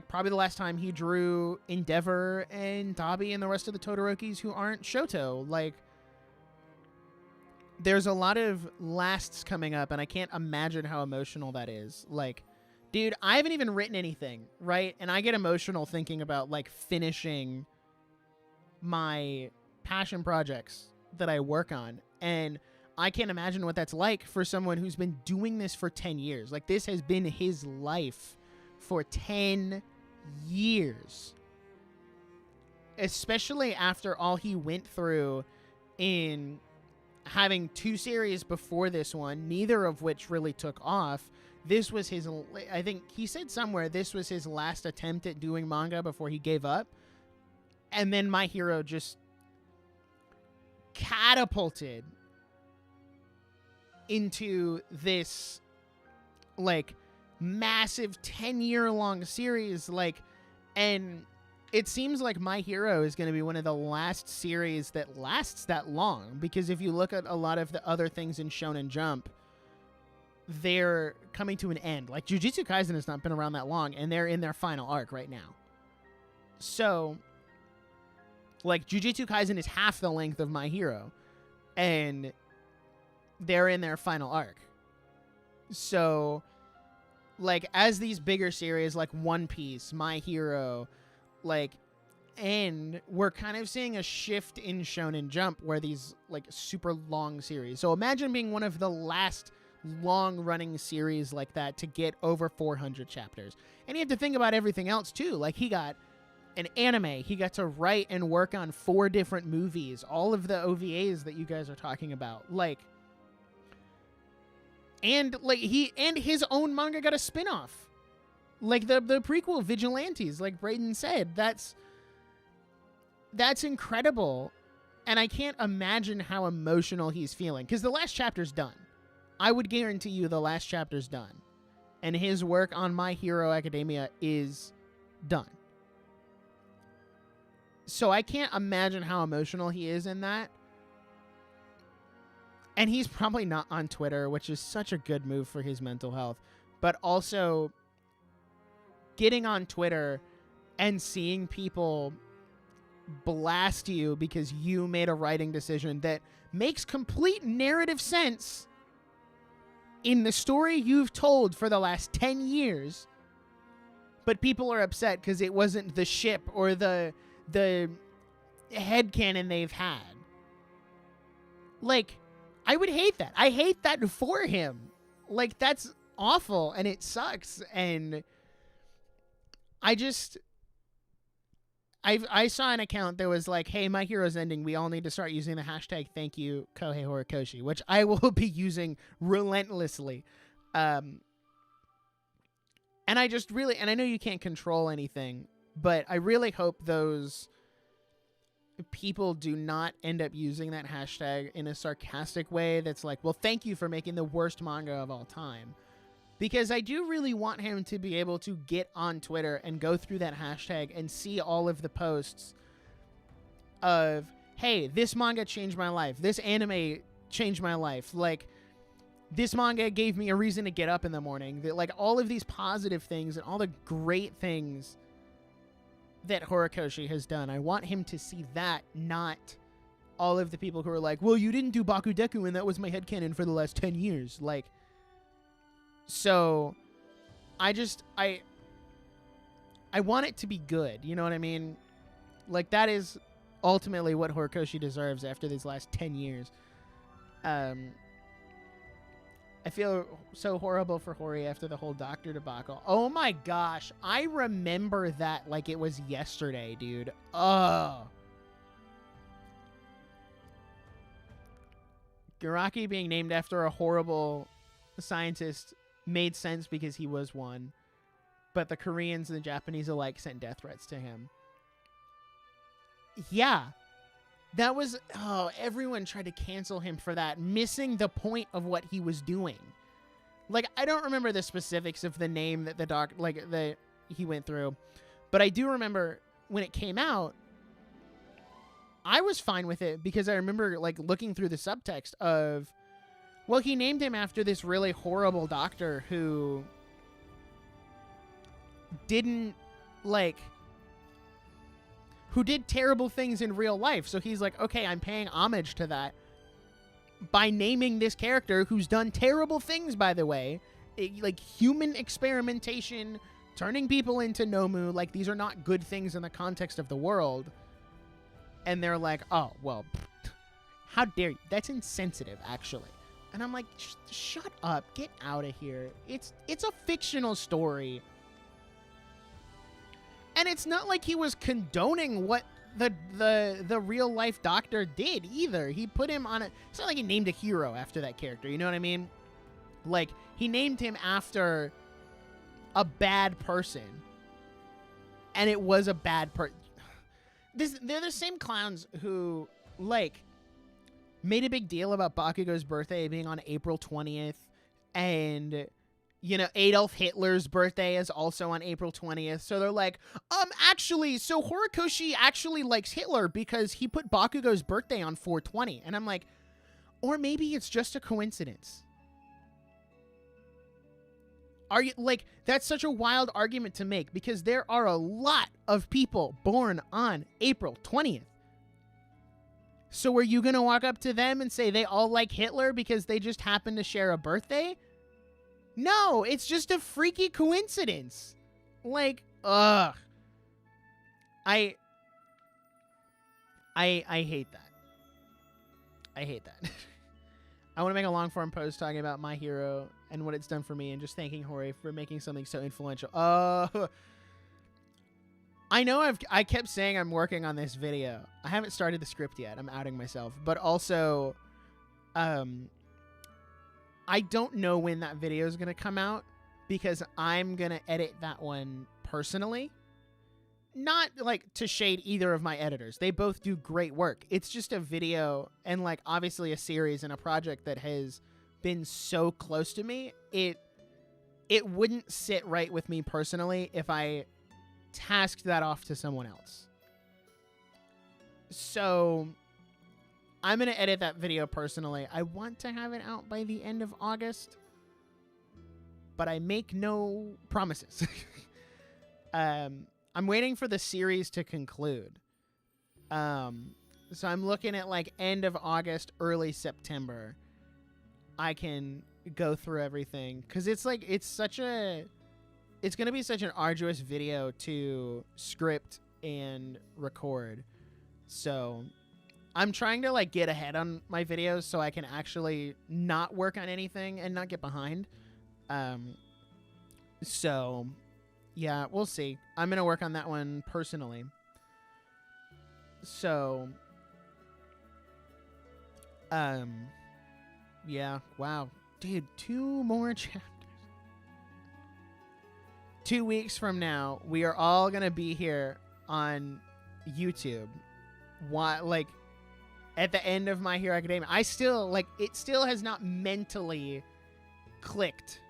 S1: probably the last time he drew Endeavor and Dabi and the rest of the Todorokis who aren't Shoto. There's a lot of lasts coming up, and I can't imagine how emotional that is. Dude, I haven't even written anything, right? And I get emotional thinking about finishing my passion projects that I work on. And I can't imagine what that's like for someone who's been doing this for 10 years. This has been his life for 10 years. Especially after all he went through in having 2 series before this one, neither of which really took off. This was his, I think he said somewhere, this was his last attempt at doing manga before he gave up. And then My Hero just catapulted into this massive 10-year-long series. And it seems like My Hero is going to be one of the last series that lasts that long, because if you look at a lot of the other things in Shonen Jump, they're coming to an end. Jujutsu Kaisen has not been around that long, and they're in their final arc right now. So Jujutsu Kaisen is half the length of My Hero, and they're in their final arc. So as these bigger series like One Piece, My Hero, end, we're kind of seeing a shift in Shonen Jump where these super long series. So imagine being one of the last long running series like that to get over 400 chapters. And you have to think about everything else too. He got an anime, he got to write and work on 4 different movies, all of the OVAs that you guys are talking about. And his own manga got a spin-off. The prequel Vigilantes, like Brayden said. That's incredible. And I can't imagine how emotional he's feeling, because the last chapter's done. I would guarantee you the last chapter's done. and his work on My Hero Academia is done. So I can't imagine how emotional he is in that. And he's probably not on Twitter, which is such a good move for his mental health. But also getting on Twitter and seeing people blast you because you made a writing decision that makes complete narrative sense in the story you've told for the last 10 years. But people are upset because it wasn't the ship or the headcanon they've had. Like, I would hate that. I hate that for him. Like, that's awful and it sucks. And I saw an account that was like, hey, My Hero's ending. We all need to start using the hashtag thank you Kohei Horikoshi, which I will be using relentlessly. And I just really, and I know you can't control anything, but I really hope those people do not end up using that hashtag in a sarcastic way that's like, well, thank you for making the worst manga of all time. Because I do really want him to be able to get on Twitter and go through that hashtag and see all of the posts of, hey, this manga changed my life. This anime changed my life. Like, this manga gave me a reason to get up in the morning. That, like, all of these positive things and all the great things that Horikoshi has done. I want him to see that, not all of the people who are like, well, you didn't do Bakudeku and that was my headcanon for the last 10 years. Like, so I want it to be good. You know what I mean? Like, that is ultimately what Horikoshi deserves after these last 10 years. I feel so horrible for Hori after the whole doctor debacle. Oh my gosh. I remember that like it was yesterday, dude. Oh. Garaki being named after a horrible scientist made sense because he was one. But the Koreans and the Japanese alike sent death threats to him. Yeah. That was, everyone tried to cancel him for that, missing the point of what he was doing. Like, I don't remember the specifics of the name that he went through, but I do remember when it came out, I was fine with it because I remember, like, looking through the subtext of, well, he named him after this really horrible doctor who didn't, like, who did terrible things in real life. So he's like, okay, I'm paying homage to that by naming this character who's done terrible things, by the way. Like human experimentation, turning people into Nomu. Like, these are not good things in the context of the world. And they're like, oh, well, how dare you? That's insensitive, actually. And I'm like, shut up. Get out of here. It's a fictional story. And it's not like he was condoning what the real life doctor did either. He put him on it's not like he named a hero after that character. You know what I mean? Like, he named him after a bad person. And it was a bad person. They're the same clowns who, like, made a big deal about Bakugo's birthday being on April 20th. And, you know, Adolf Hitler's birthday is also on April 20th. So they're like, actually, so Horikoshi actually likes Hitler because he put Bakugo's birthday on 4/20. And I'm like, or maybe it's just a coincidence. Are you, like, that's such a wild argument to make because there are a lot of people born on April 20th. So are you going to walk up to them and say they all like Hitler because they just happen to share a birthday? No, it's just a freaky coincidence. Like, ugh. I hate that. I hate that. I want to make a long form post talking about My Hero and what it's done for me and just thanking Hori for making something so influential. I know I kept saying I'm working on this video. I haven't started the script yet. I'm outing myself. But also, I don't know when that video is going to come out because I'm going to edit that one personally. Not, like, to shade either of my editors. They both do great work. It's just a video and, like, obviously a series and a project that has been so close to me. it wouldn't sit right with me personally if I tasked that off to someone else. So I'm going to edit that video personally. I want to have it out by the end of August, but I make no promises. I'm waiting for the series to conclude. So I'm looking at like end of August, early September. I can go through everything, because it's like it's going to be such an arduous video to script and record. So I'm trying to like get ahead on my videos so I can actually not work on anything and not get behind. So yeah, we'll see. I'm going to work on that one personally. So yeah, wow. Dude, 2 more chapters. 2 weeks from now, we are all going to be here on YouTube. Like, at the end of My Hero Academia. I still, like, it still has not mentally clicked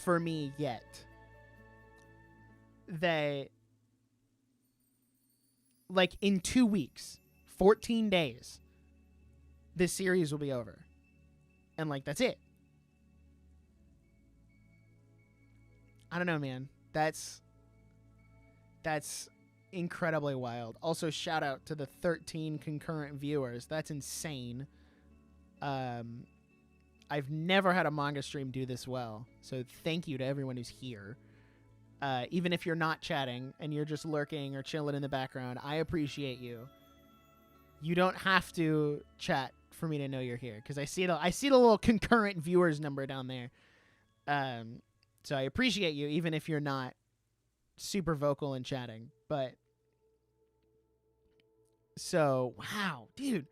S1: for me yet that, like, in 2 weeks, 14 days, this series will be over. And, like, that's it. I don't know, man. That's incredibly wild. Also, shout out to the 13 concurrent viewers. That's insane. I've never had a manga stream do this well. So thank you to everyone who's here. Even if you're not chatting and you're just lurking or chilling in the background, I appreciate you. You don't have to chat for me to know you're here, because I see the little concurrent viewers number down there. So I appreciate you, even if you're not super vocal in chatting. But so, wow, dude,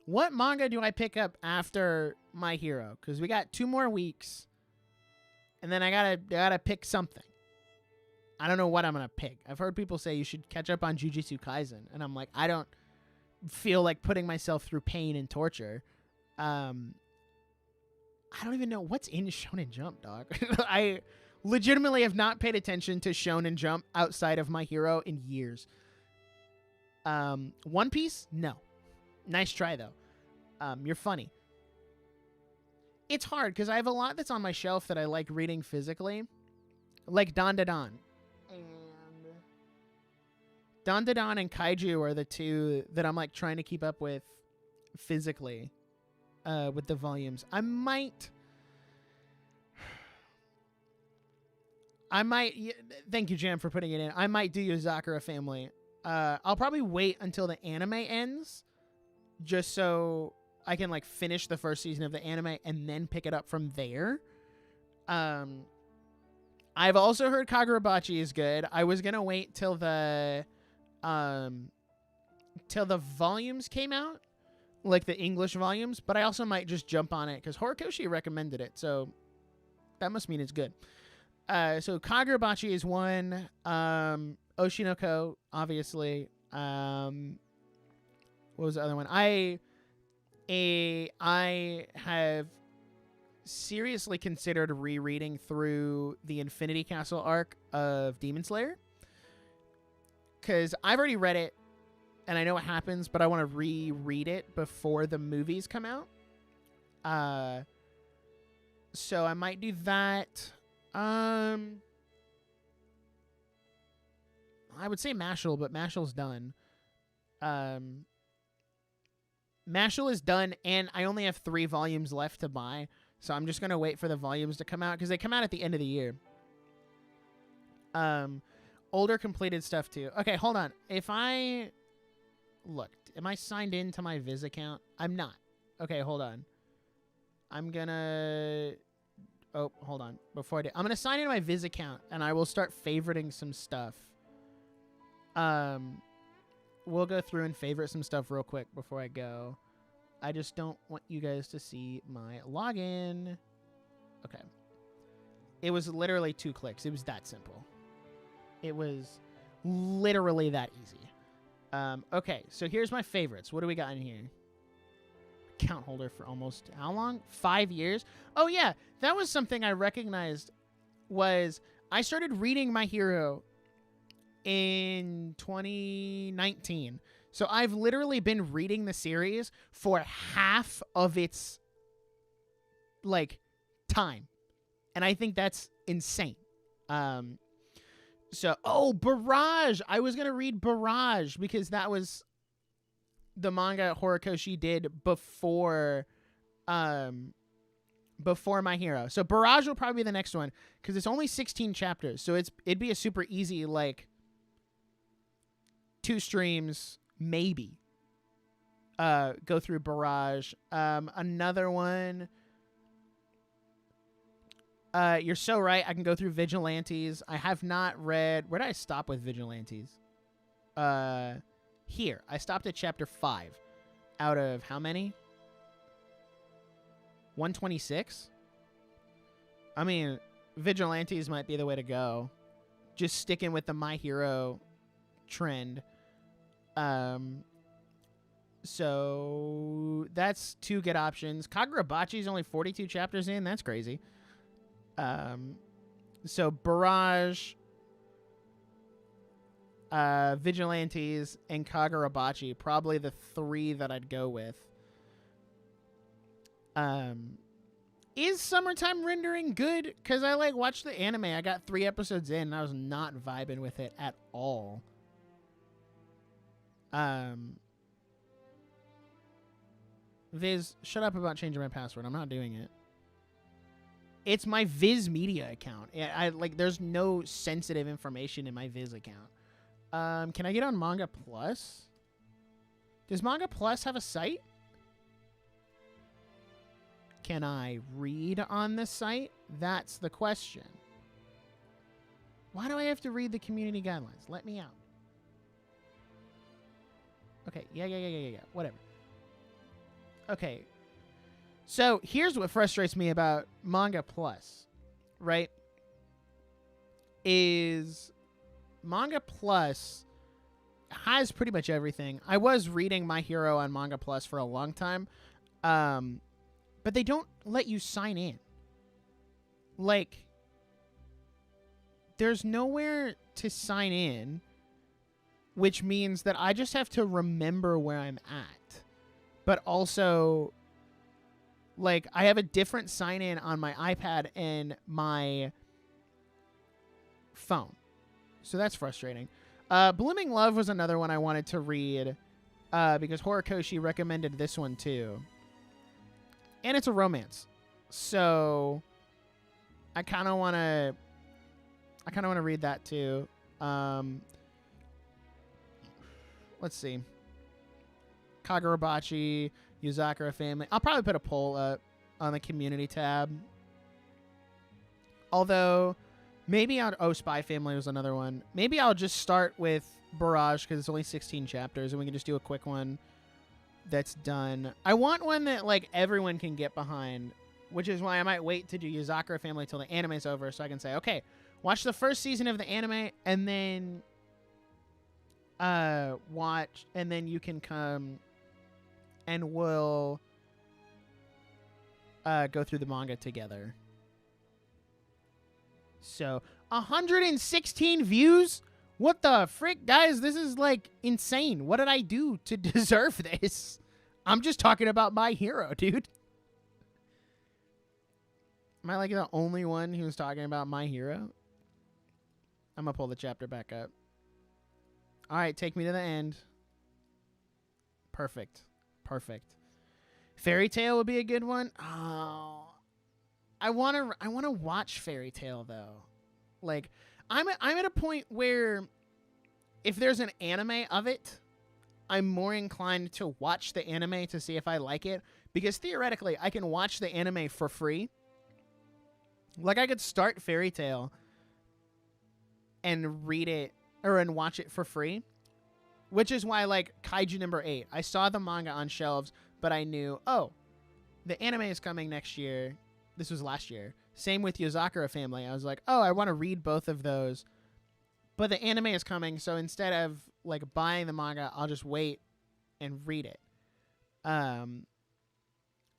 S1: what manga do I pick up after My Hero? Because we got 2 more weeks, and then I gotta pick something. I don't know what I'm gonna pick. I've heard people say you should catch up on Jujutsu Kaisen, and I'm like, I don't feel like putting myself through pain and torture. I don't even know what's in Shonen Jump, dog. I legitimately have not paid attention to Shonen Jump outside of My Hero in years. One Piece? No. Nice try, though. You're funny. It's hard, because I have a lot that's on my shelf that I like reading physically. Like Dan Da Dan. And Dan Da Dan and Kaiju are the 2 that I'm like trying to keep up with physically. With the volumes. I might thank you, Jam, for putting it in. I might do Yozakura Family. I'll probably wait until the anime ends, just so I can like finish the first season of the anime and then pick it up from there. I've also heard Kagurabachi is good. I was gonna wait till the volumes came out, like the English volumes, but I also might just jump on it because Horikoshi recommended it, so that must mean it's good. So Kagurabachi is one. Oshinoko, obviously. What was the other one? I have seriously considered rereading through the Infinity Castle arc of Demon Slayer, because I've already read it and I know what happens, but I want to reread it before the movies come out. So I might do that. I would say Mashal, but Mashal's done. Mashal is done, and I only have 3 volumes left to buy, so I'm just going to wait for the volumes to come out, because they come out at the end of the year. Older completed stuff, too. Okay, hold on. If I... Look, am I signed into my Viz account? I'm not. Okay, hold on. I'm gonna... Oh, hold on. Before I do... I'm gonna sign into my Viz account, and I will start favoriting some stuff. We'll go through and favorite some stuff real quick before I go. I just don't want you guys to see my login. Okay. It was literally 2 clicks. It was that simple. It was literally that easy. Okay, so here's my favorites. What do we got in here? Account holder for almost how long? 5 years? Oh, yeah. That was something I recognized was I started reading My Hero in 2019. So I've literally been reading the series for half of its like time. And I think that's insane. Barrage. I was going to read Barrage because that was the manga Horikoshi did before My Hero. So Barrage will probably be the next one because it's only 16 chapters. So it'd be a super easy, like, 2 streams, maybe, go through Barrage. Another one, you're so right, I can go through Vigilantes. I have not read, where did I stop with Vigilantes? Here, I stopped at chapter 5 out of how many? 126? I mean, Vigilantes might be the way to go. Just sticking with the My Hero trend. So that's 2 good options. Kagurabachi is only 42 chapters in. That's crazy. So Barrage, Vigilantes, and Kagurabachi, probably the 3 that I'd go with. Is Summertime Rendering good? Because I watched the anime. I got 3 episodes in and I was not vibing with it at all. Viz, shut up about changing my password. I'm not doing it. It's my Viz Media account. There's no sensitive information in my Viz account. Can I get on Manga Plus? Does Manga Plus have a site? Can I read on the site? That's the question. Why do I have to read the community guidelines? Let me out. Okay, yeah. Whatever. Okay. So here's what frustrates me about Manga Plus, right? Is Manga Plus has pretty much everything. I was reading My Hero on Manga Plus for a long time, but they don't let you sign in. There's nowhere to sign in, which means that I just have to remember where I'm at. But also, I have a different sign-in on my iPad and my phone. So that's frustrating. Blooming Love was another one I wanted to read because Horikoshi recommended this one too. And it's a romance. So I kind of want to read that too. Let's see. Kagurabachi, Yuzakura Family. I'll probably put a poll up on the community tab. Although, maybe Spy Family was another one. Maybe I'll just start with Barrage because it's only 16 chapters and we can just do a quick one that's done. I want one that everyone can get behind, which is why I might wait to do Yuzakura Family till the anime's over so I can say, okay, watch the first season of the anime and then watch, and then you can come and we'll go through the manga together. So 116 views? What the frick, guys? This is insane. What did I do to deserve this? I'm just talking about My Hero, dude. Am I the only one who's talking about My Hero? I'm gonna pull the chapter back up. All right, take me to the end. Perfect. Fairy Tail would be a good one. Oh, I want to watch Fairy Tail though. I'm at a point where if there's an anime of it, I'm more inclined to watch the anime to see if I like it, because theoretically I can watch the anime for free. I could start Fairy Tail and read it and watch it for free, which is why Kaiju number 8. I saw the manga on shelves, but I knew, the anime is coming next year. This was last year. Same with Yuzakura Family. I was I want to read both of those, but the anime is coming, so instead of buying the manga, I'll just wait and read it.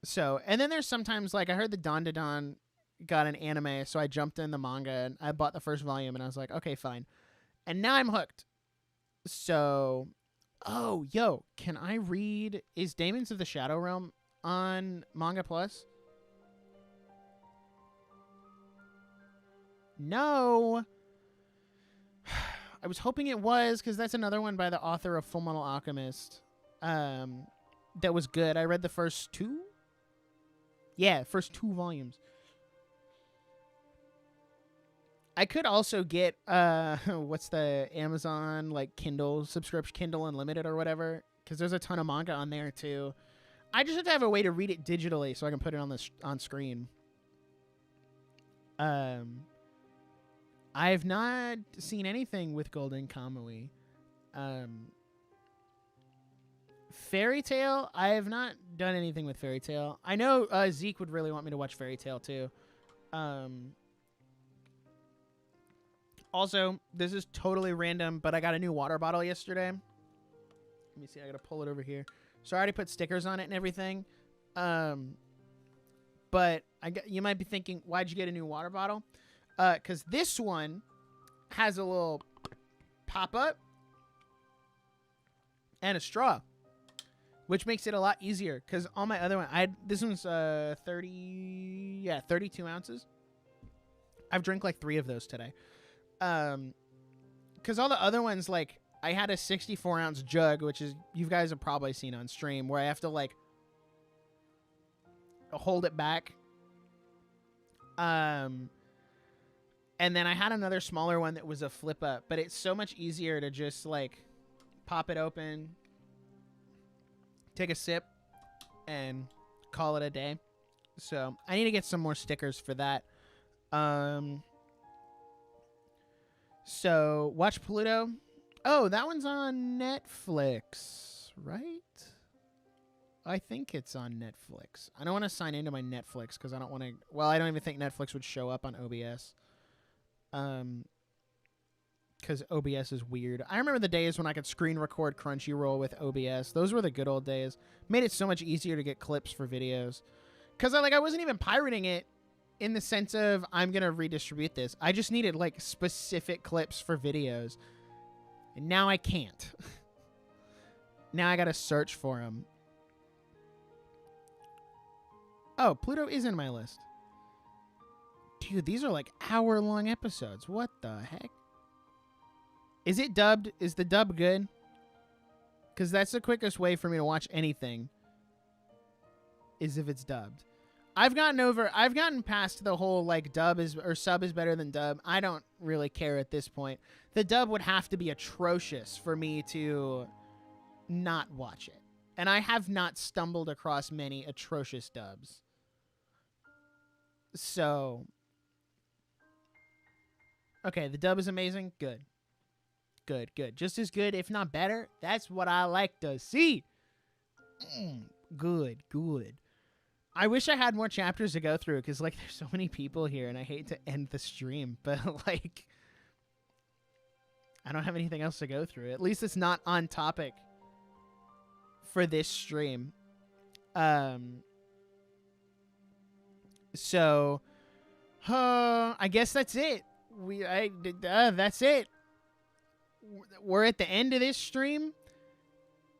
S1: So, and then there's sometimes I heard the Don got an anime, so I jumped in the manga and I bought the first volume and I was like, okay, fine. And now I'm hooked. So, oh, yo, can I read? Is Demons of the Shadow Realm on Manga Plus? No. I was hoping it was, because that's another one by the author of Fullmetal Alchemist. That was good. I read the first two. Yeah, first 2 volumes. I could also get what's the Amazon like Kindle subscription, Kindle Unlimited or whatever, because there's a ton of manga on there too. I just have to have a way to read it digitally so I can put it on screen. I've not seen anything with Golden Kamui. Fairy Tail, I have not done anything with Fairy Tail. I know Zeke would really want me to watch Fairy Tail too. Also, this is totally random, but I got a new water bottle yesterday. Let me see. I got to pull it over here. So I already put stickers on it and everything. But you might be thinking, why'd you get a new water bottle? Because this one has a little pop-up and a straw, which makes it a lot easier. Because on my other one, this one's 32 ounces. I've drank like 3 of those today. Because all the other ones, like, I had a 64-ounce jug, which is, you guys have probably seen on stream, where I have to, like, hold it back. And then I had another smaller one that was a flip up, but it's so much easier to just, like, pop it open, take a sip, and call it a day. So I need to get some more stickers for that. So watch Pluto. Oh, that one's on Netflix, right? I think it's on Netflix. I don't want to sign into my Netflix because I don't want to. Well, I don't even think Netflix would show up on OBS. Because OBS is weird. I remember the days when I could screen record Crunchyroll with OBS. Those were the good old days. Made it so much easier to get clips for videos. Because I wasn't even pirating it in the sense of I'm going to redistribute this. I just needed like specific clips for videos. And now I can't. Now I got to search for them. Oh, Pluto is in my list. Dude, these are like hour-long episodes. What the heck? Is it dubbed? Is the dub good? Because that's the quickest way for me to watch anything. Is if it's dubbed. I've gotten past the whole like dub is or sub is better than dub. I don't really care at this point. The dub would have to be atrocious for me to not watch it. And I have not stumbled across many atrocious dubs. So, okay, the dub is amazing. Good. Good, good. Just as good, if not better. That's what I like to see. Good, good. I wish I had more chapters to go through because, like, there's so many people here and I hate to end the stream. But, like, I don't have anything else to go through. At least it's not on topic for this stream. So, I guess that's it. That's it. We're at the end of this stream.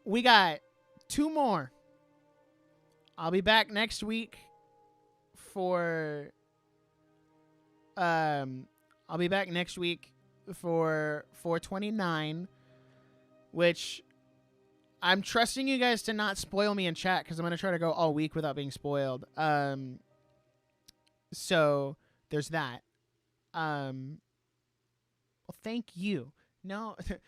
S1: We got 2 more. I'll be back next week for 429, which I'm trusting you guys to not spoil me in chat because I'm going to try to go all week without being spoiled. So there's that. Well, thank you. No, is it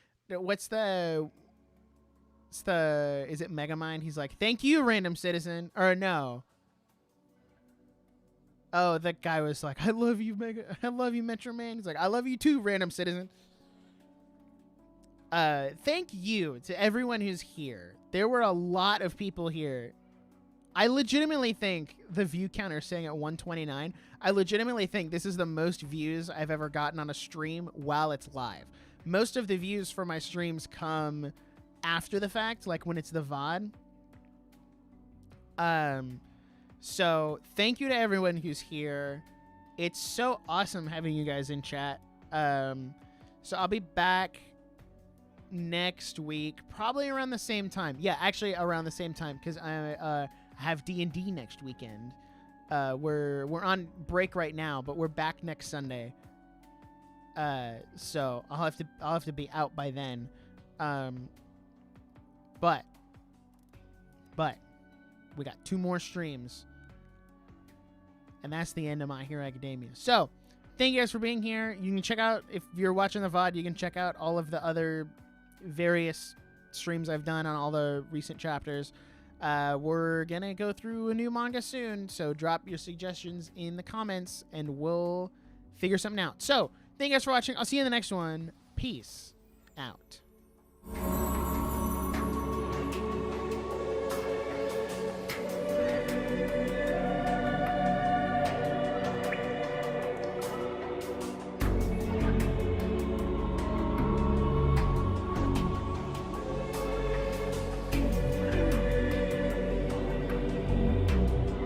S1: Megamind? He's like, thank you, random citizen. Or no. Oh, that guy was like, I love you, Metro Man. He's like, I love you too, random citizen. Thank you to everyone who's here. There were a lot of people here. I legitimately think the view counter staying at 129. I legitimately think this is the most views I've ever gotten on a stream while it's live. Most of the views for my streams come after the fact, like when it's the VOD. So thank you to everyone who's here. It's so awesome having you guys in chat. So I'll be back next week, probably around the same time. Yeah, actually around the same time, because I have D&D next weekend. We're on break right now, but we're back next Sunday. So I'll have to be out by then. But we got 2 more streams, and that's the end of My Hero Academia. So thank you guys for being here. You can check out, if you're watching the VOD, you can check out all of the other various streams I've done on all the recent chapters. We're gonna go through a new manga soon, so drop your suggestions in the comments and we'll figure something out. So thank you guys for watching. I'll see you in the next one. Peace out.